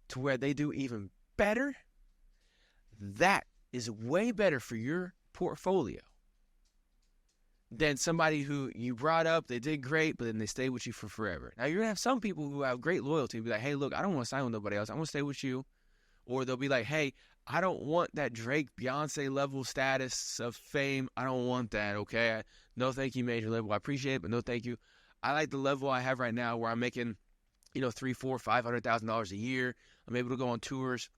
[SPEAKER 1] to where they do even better, that is way better for your portfolio than somebody who you brought up, they did great, but then they stay with you for forever. Now, you're going to have some people who have great loyalty, be like, hey, look, I don't want to sign with nobody else. I want to stay with you. Or they'll be like, hey, I don't want that Drake, Beyonce level status of fame. I don't want that, okay? No thank you, major label. I appreciate it, but no thank you. I like the level I have right now where I'm making, $300,000, $400,000, $500,000 a year. I'm able to go on tours.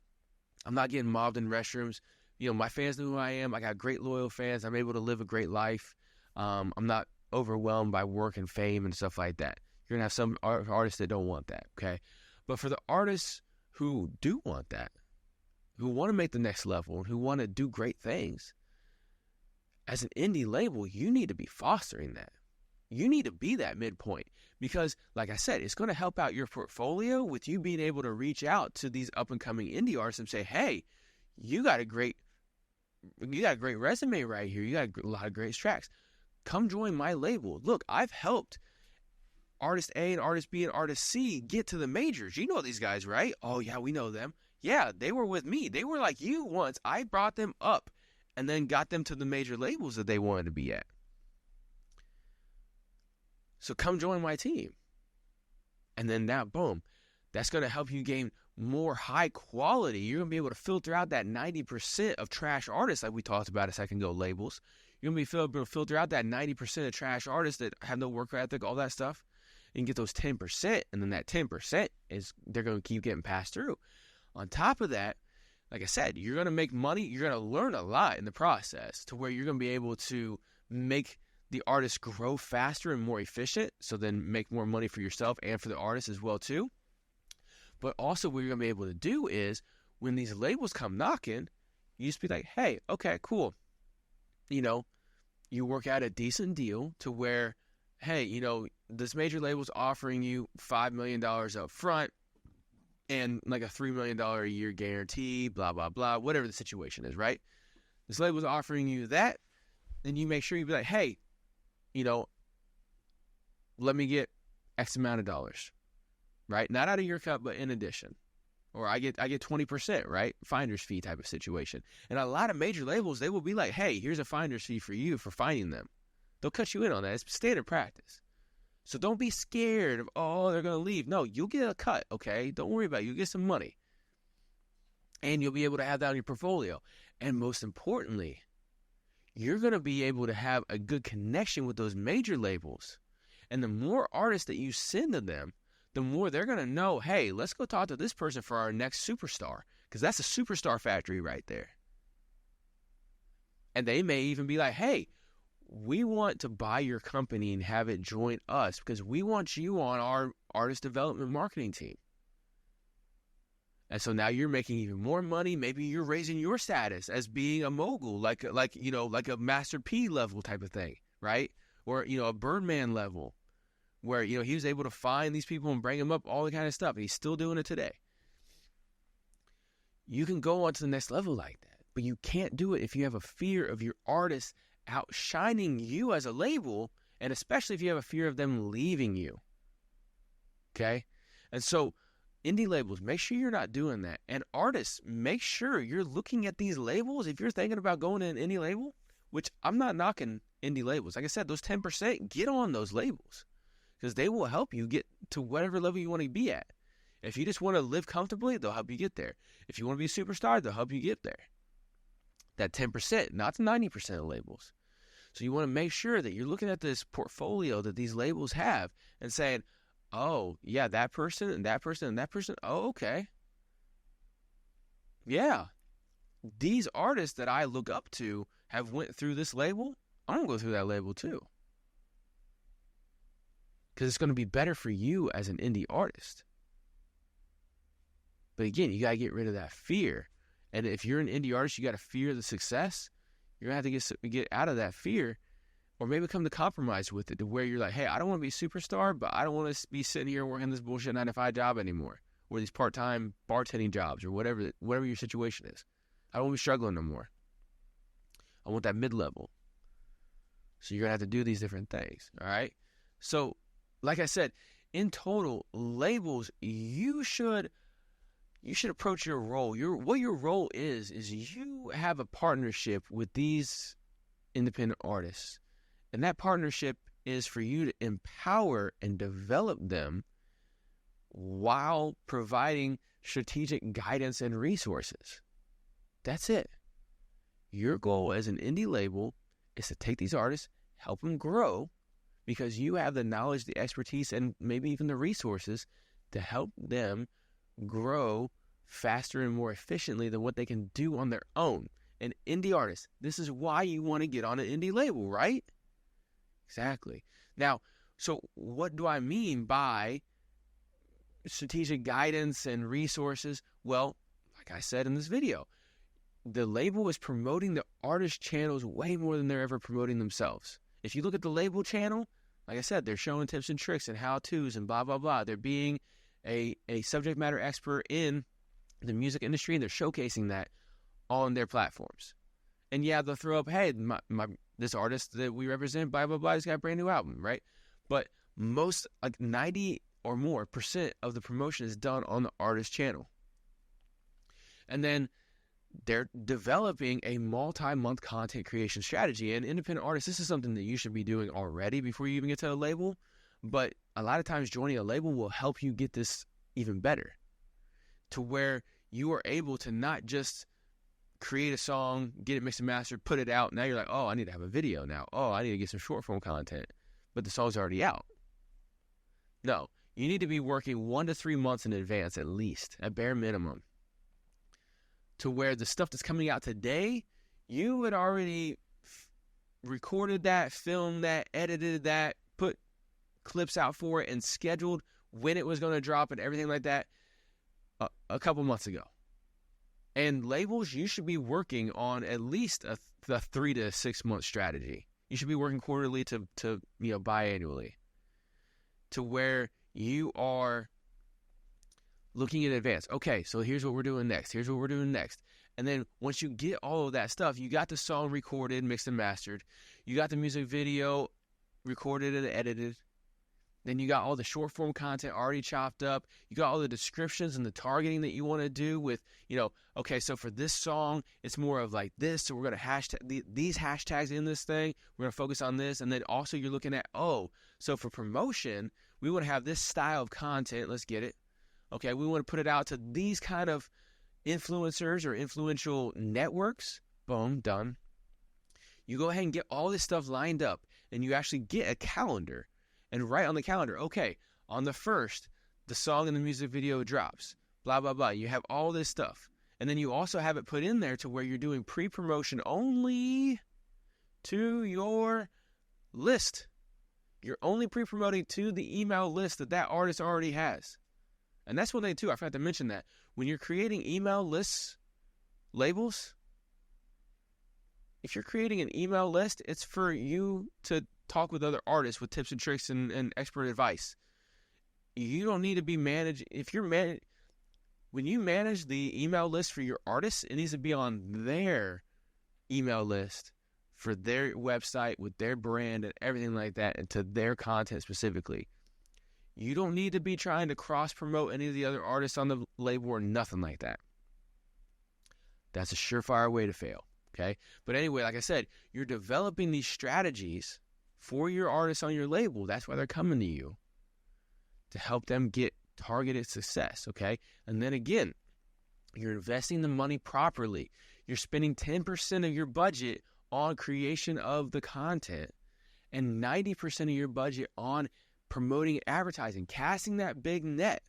[SPEAKER 1] I'm not getting mobbed in restrooms. My fans know who I am. I got great loyal fans. I'm able to live a great life. I'm not overwhelmed by work and fame and stuff like that. You're going to have some artists that don't want that, okay? But for the artists who do want that, who want to make the next level, who want to do great things, as an indie label, you need to be fostering that. You need to be that midpoint because, like I said, it's going to help out your portfolio with you being able to reach out to these up-and-coming indie artists and say, hey, you got a great resume right here. You got a lot of great tracks. Come join my label. Look, I've helped artist A and artist B and artist C get to the majors. You know these guys, right? Oh, yeah, we know them. Yeah, they were with me. They were like you once. I brought them up and then got them to the major labels that they wanted to be at. So come join my team. And then now, boom, that's going to help you gain more high quality. You're going to be able to filter out that 90% of trash artists like we talked about a second ago, labels. You're going to be able to filter out that 90% of trash artists that have no work ethic, all that stuff. You can get those 10%, and then that 10% they're going to keep getting passed through. On top of that, like I said, you're going to make money. You're going to learn a lot in the process to where you're going to be able to make the artist grow faster and more efficient, so then make more money for yourself and for the artist as well too. But also what you're going to be able to do is when these labels come knocking, you just be like, hey, okay, cool. You work out a decent deal to where, hey, this major label's offering you $5 million up front and like a $3 million a year guarantee, blah, blah, blah, whatever the situation is, right? This label's offering you that, then you make sure you be like, hey, let me get X amount of dollars, right? Not out of your cut, but in addition. Or I get 20%, right? Finder's fee type of situation. And a lot of major labels, they will be like, hey, here's a finder's fee for you for finding them. They'll cut you in on that. It's standard practice. So don't be scared of, oh, they're going to leave. No, you'll get a cut, okay? Don't worry about it. You'll get some money. And you'll be able to have that on your portfolio. And most importantly, you're going to be able to have a good connection with those major labels. And the more artists that you send to them, the more they're going to know, hey, let's go talk to this person for our next superstar. Because that's a superstar factory right there. And they may even be like, hey, we want to buy your company and have it join us because we want you on our artist development marketing team. And so now you're making even more money. Maybe you're raising your status as being a mogul, like a Master P level type of thing, right? Or, a Birdman level where, he was able to find these people and bring them up, all the kind of stuff. And he's still doing it today. You can go on to the next level like that, but you can't do it if you have a fear of your artist outshining you as a label, and especially if you have a fear of them leaving you. Okay? And so indie labels, make sure you're not doing that. And artists, make sure you're looking at these labels. If you're thinking about going to an indie label, which I'm not knocking indie labels. Like I said, those 10%, get on those labels because they will help you get to whatever level you want to be at. If you just want to live comfortably, they'll help you get there. If you want to be a superstar, they'll help you get there. That 10%, not the 90% of labels. So you want to make sure that you're looking at this portfolio that these labels have and saying, Oh, yeah, that person and that person and that person. Oh, okay. Yeah. These artists that I look up to have went through this label. I'm going to go through that label too. Because it's going to be better for you as an indie artist. But again, you got to get rid of that fear. And if you're an indie artist, you got to fear the success. You're going to have to get out of that fear, or maybe come to compromise with it to where you're like, hey, I don't want to be a superstar, but I don't want to be sitting here working this bullshit 9-to-5 job anymore, or these part-time bartending jobs, or whatever your situation is. I don't want to be struggling no more. I want that mid-level. So you're going to have to do these different things, all right? So, like I said, in total, labels, you should approach your role. What your role is you have a partnership with these independent artists. And that partnership is for you to empower and develop them while providing strategic guidance and resources. That's it. Your goal as an indie label is to take these artists, help them grow, because you have the knowledge, the expertise, and maybe even the resources to help them grow faster and more efficiently than what they can do on their own. An indie artist, this is why you want to get on an indie label, right? Exactly. Now, so what do I mean by strategic guidance and resources? Well, like I said in this video, the label is promoting the artist channels way more than they're ever promoting themselves. If you look at the label channel, like I said, they're showing tips and tricks and how-tos and blah, blah, blah. They're being a subject matter expert in the music industry, and they're showcasing that on their platforms. And yeah, they'll throw up, hey, this artist that we represent, blah, blah, blah, has got a brand new album, right? But most, like 90 or more % of the promotion is done on the artist channel. And then they're developing a multi-month content creation strategy. And independent artists, this is something that you should be doing already before you even get to a label. But a lot of times joining a label will help you get this even better, to where you are able to not just create a song, get it mixed and mastered, put it out. Now you're like, oh, I need to have a video now. Oh, I need to get some short form content. But the song's already out. No, you need to be working 1 to 3 months in advance at least, at bare minimum, to where the stuff that's coming out today, you had already recorded that, filmed that, edited that, put clips out for it, and scheduled when it was going to drop and everything like that a couple months ago. And labels, you should be working on at least a 3 to 6 month strategy. You should be working quarterly to biannually, to where you are looking in advance. Okay, so here's what we're doing next. Here's what we're doing next. And then once you get all of that stuff, you got the song recorded, mixed and mastered. You got the music video recorded and edited. Then you got all the short form content already chopped up. You got all the descriptions and the targeting that you want to do with, okay, so for this song, it's more of like this. So we're going to hashtag these hashtags in this thing. We're going to focus on this. And then also you're looking at, so for promotion, we want to have this style of content. Let's get it. Okay, we want to put it out to these kind of influencers or influential networks. Boom, done. You go ahead and get all this stuff lined up, and you actually get a calendar. And write on the calendar, okay, on the 1st, the song and the music video drops, blah, blah, blah. You have all this stuff. And then you also have it put in there to where you're doing pre-promotion only to your list. You're only pre-promoting to the email list that artist already has. And that's one thing, too. I forgot to mention that. When you're creating email lists, labels, if you're creating an email list, it's for you to talk with other artists with tips and tricks and expert advice. You don't need to be managed. When you manage the email list for your artists, it needs to be on their email list for their website with their brand and everything like that, and to their content specifically. You don't need to be trying to cross-promote any of the other artists on the label or nothing like that. That's a surefire way to fail, okay? But anyway, like I said, you're developing these strategies for your artists on your label. That's why they're coming to you, to help them get targeted success, okay? And then again, you're investing the money properly. You're spending 10% of your budget on creation of the content and 90% of your budget on promoting advertising, casting that big net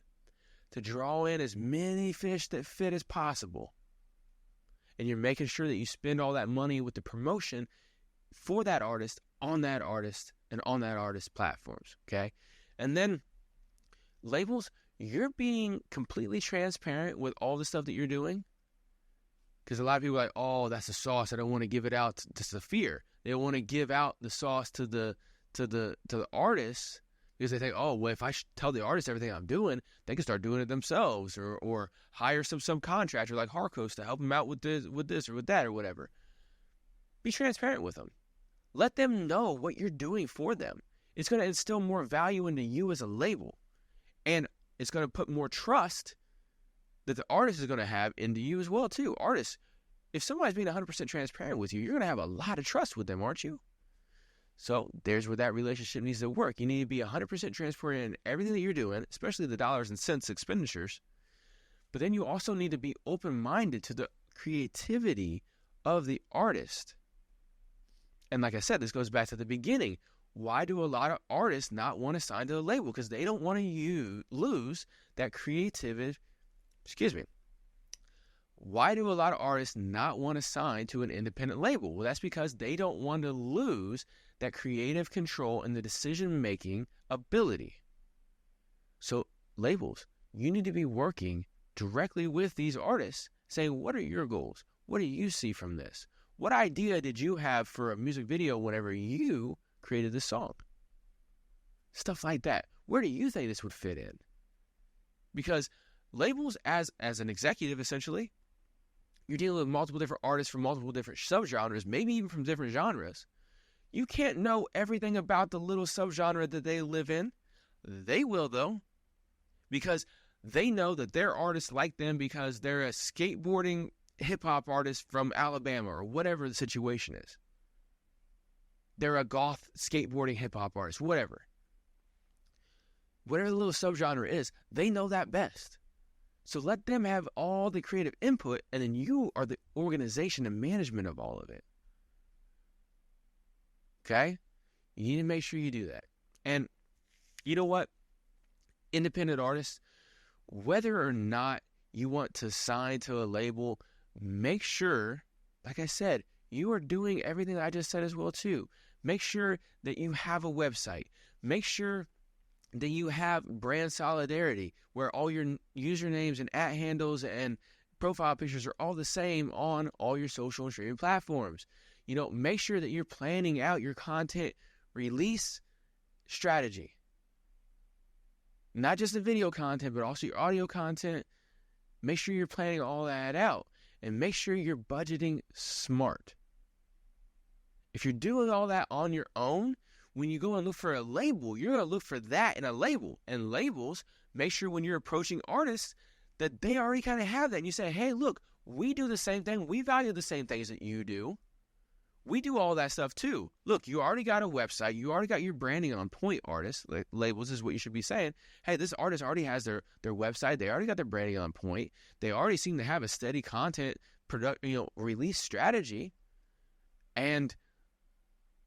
[SPEAKER 1] to draw in as many fish that fit as possible. And you're making sure that you spend all that money with the promotion for that artist, and on that artist's platforms, okay? And then labels, you're being completely transparent with all the stuff that you're doing. Because a lot of people are like, oh, that's the sauce. I don't want to give it out to the fear. They want to give out the sauce to the artists because they think, oh, well, if I tell the artist everything I'm doing, they can start doing it themselves or hire some subcontractor like Harkos to help them out with this or with that or whatever. Be transparent with them. Let them know what you're doing for them. It's going to instill more value into you as a label. And it's going to put more trust that the artist is going to have into you as well, too. Artists, if somebody's being 100% transparent with you, you're going to have a lot of trust with them, aren't you? So there's where that relationship needs to work. You need to be 100% transparent in everything that you're doing, especially the dollars and cents expenditures. But then you also need to be open-minded to the creativity of the artist. And like I said, this goes back to the beginning. Why do a lot of artists not want to sign to a label? Because they don't want to lose that creativity. Why do a lot of artists not want to sign to an independent label? Well, that's because they don't want to lose that creative control and the decision-making ability. So labels, you need to be working directly with these artists, saying, what are your goals? What do you see from this? What idea did you have for a music video whenever you created this song? Stuff like that. Where do you think this would fit in? Because labels, as an executive, essentially, you're dealing with multiple different artists from multiple different subgenres, maybe even from different genres. You can't know everything about the little subgenre that they live in. They will, though, because they know that their artists like them because they're a skateboarding hip-hop artist from Alabama or whatever the situation is. They're a goth skateboarding hip-hop artist, whatever. Whatever the little subgenre is, they know that best. So let them have all the creative input, and then you are the organization and management of all of it. Okay? You need to make sure you do that. And you know what? Independent artists, whether or not you want to sign to a label, make sure, like I said, you are doing everything that I just said as well too. Make sure that you have a website. Make sure that you have brand solidarity where all your usernames and @ handles and profile pictures are all the same on all your social and streaming platforms. You know, make sure that you're planning out your content release strategy. Not just the video content, but also your audio content. Make sure you're planning all that out. And make sure you're budgeting smart. If you're doing all that on your own, when you go and look for a label, you're going to look for that in a label. And labels, make sure when you're approaching artists that they already kind of have that. And you say, hey, look, we do the same thing. We value the same things that you do. We do all that stuff too. Look, you already got a website. You already got your branding on point, artists. Labels is what you should be saying. Hey, this artist already has their website. They already got their branding on point. They already seem to have a steady content release strategy. And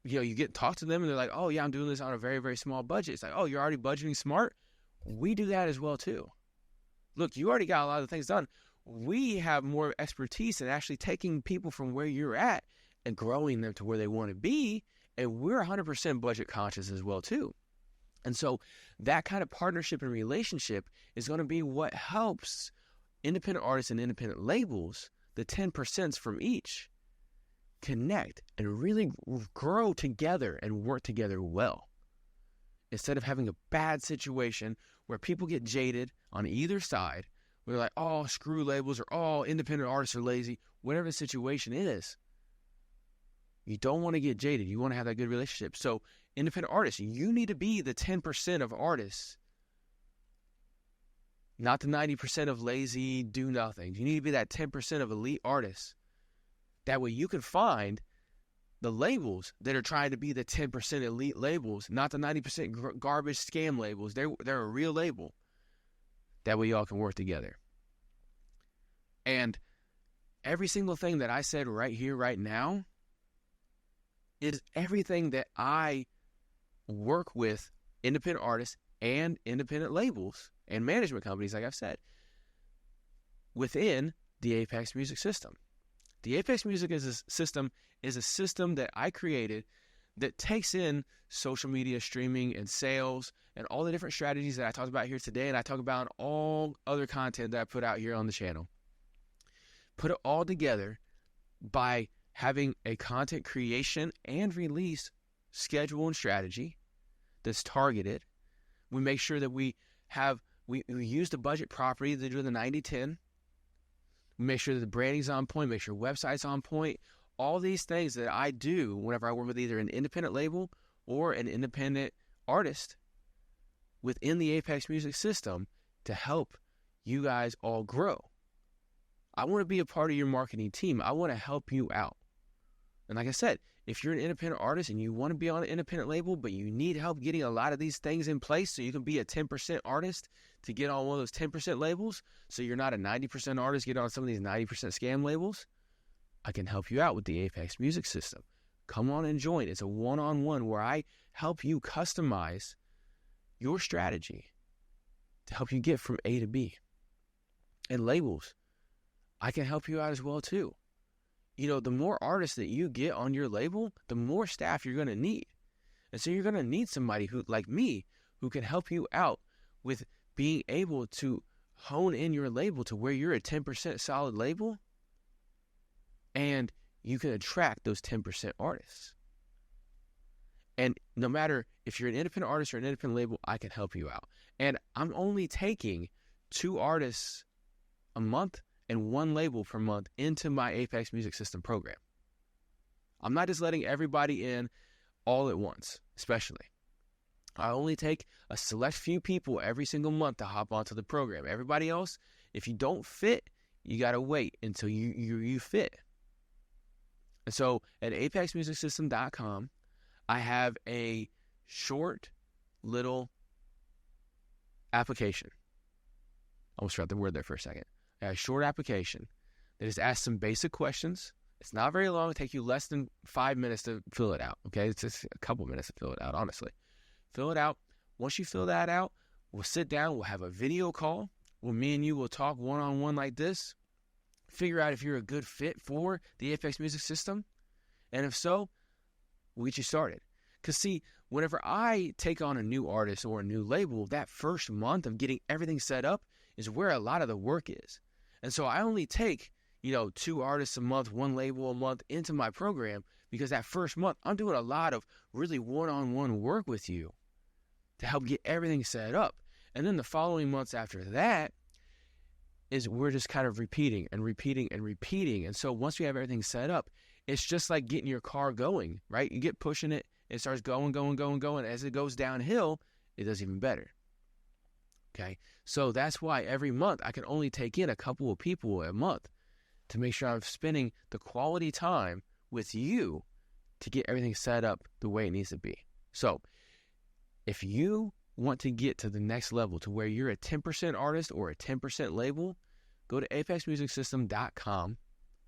[SPEAKER 1] you talk to them and they're like, oh yeah, I'm doing this on a very, very small budget. It's like, oh, you're already budgeting smart? We do that as well too. Look, you already got a lot of things done. We have more expertise in actually taking people from where you're at and growing them to where they want to be. And we're 100% budget conscious as well too. And so that kind of partnership and relationship is going to be what helps independent artists and independent labels, the 10% from each, connect and really grow together and work together well. Instead of having a bad situation where people get jaded on either side, where they're like, oh, screw labels, or oh, independent artists are lazy, whatever the situation is. You don't want to get jaded. You want to have that good relationship. So independent artists, you need to be the 10% of artists, not the 90% of lazy do-nothing. You need to be that 10% of elite artists. That way you can find the labels that are trying to be the 10% elite labels, not the 90% garbage scam labels. They're a real label. That way y'all can work together. And every single thing that I said right here, right now, is everything that I work with independent artists and independent labels and management companies, like I've said, within the Apex Music System. The Apex Music System is a system that I created that takes in social media streaming and sales and all the different strategies that I talked about here today, and I talk about in all other content that I put out here on the channel. Put it all together by having a content creation and release schedule and strategy that's targeted. We make sure that we use the budget properly to do the 90-10. We make sure that the branding's on point, make sure website's on point. All these things that I do whenever I work with either an independent label or an independent artist within the Apex Music System to help you guys all grow. I want to be a part of your marketing team. I want to help you out. And like I said, if you're an independent artist and you want to be on an independent label, but you need help getting a lot of these things in place so you can be a 10% artist to get on one of those 10% labels, so you're not a 90% artist, get on some of these 90% scam labels, I can help you out with the Apex Music System. Come on and join. It's a one-on-one where I help you customize your strategy to help you get from A to B. And labels, I can help you out as well too. You know, the more artists that you get on your label, the more staff you're going to need. And so you're going to need somebody who, like me, who can help you out with being able to hone in your label to where you're a 10% solid label and you can attract those 10% artists. And no matter if you're an independent artist or an independent label, I can help you out. And I'm only taking 2 artists a month and 1 label per month into my Apex Music System program. I'm not just letting everybody in all at once, especially. I only take a select few people every single month to hop onto the program. Everybody else, if you don't fit, you got to wait until you fit. And so at apexmusicsystem.com, I have a short little application. I almost forgot the word there for a second. A short application that just asks some basic questions. It's not very long. It'll take you less than 5 minutes to fill it out. Okay, it's just a couple minutes to fill it out, honestly. Fill it out. Once you fill that out, we'll sit down. We'll have a video call where me and you will talk one-on-one like this. Figure out if you're a good fit for the Apex Music System. And if so, we'll get you started. Because see, whenever I take on a new artist or a new label, that first month of getting everything set up is where a lot of the work is. And so I only take, 2 artists a month, 1 label a month into my program because that first month I'm doing a lot of really one-on-one work with you to help get everything set up. And then the following months after that is we're just kind of repeating and repeating and repeating. And so once we have everything set up, it's just like getting your car going, right? You get pushing it, it starts going. As it goes downhill, it does even better. Okay, so that's why every month I can only take in a couple of people a month to make sure I'm spending the quality time with you to get everything set up the way it needs to be. So if you want to get to the next level to where you're a 10% artist or a 10% label, go to apexmusicsystem.com,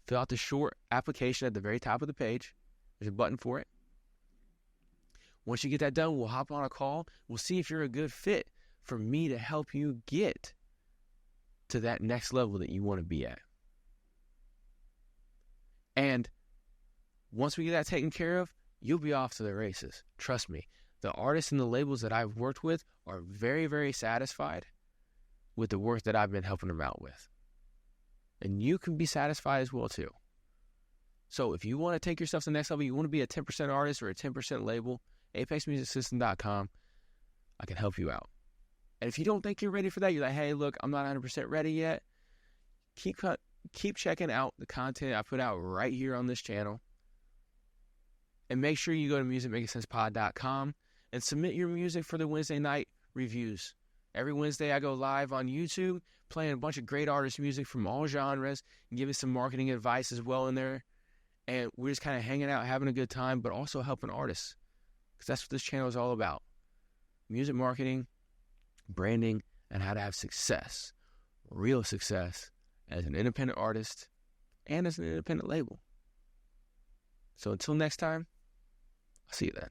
[SPEAKER 1] fill out the short application at the very top of the page. There's a button for it. Once you get that done, we'll hop on a call. We'll see if you're a good fit for me to help you get to that next level that you want to be at. And once we get that taken care of, you'll be off to the races. Trust me. The artists and the labels that I've worked with are very, very satisfied with the work that I've been helping them out with. And you can be satisfied as well too. So if you want to take yourself to the next level, you want to be a 10% artist or a 10% label, apexmusicsystem.com, I can help you out. And if you don't think you're ready for that, you're like, hey, look, I'm not 100% ready yet. Keep checking out the content I put out right here on this channel. And make sure you go to musicmakingsensepod.com and submit your music for the Wednesday night reviews. Every Wednesday I go live on YouTube playing a bunch of great artist music from all genres and giving some marketing advice as well in there. And we're just kind of hanging out, having a good time, but also helping artists. Because that's what this channel is all about. Music marketing, branding, and how to have success, real success, as an independent artist and as an independent label. So until next time, I'll see you then.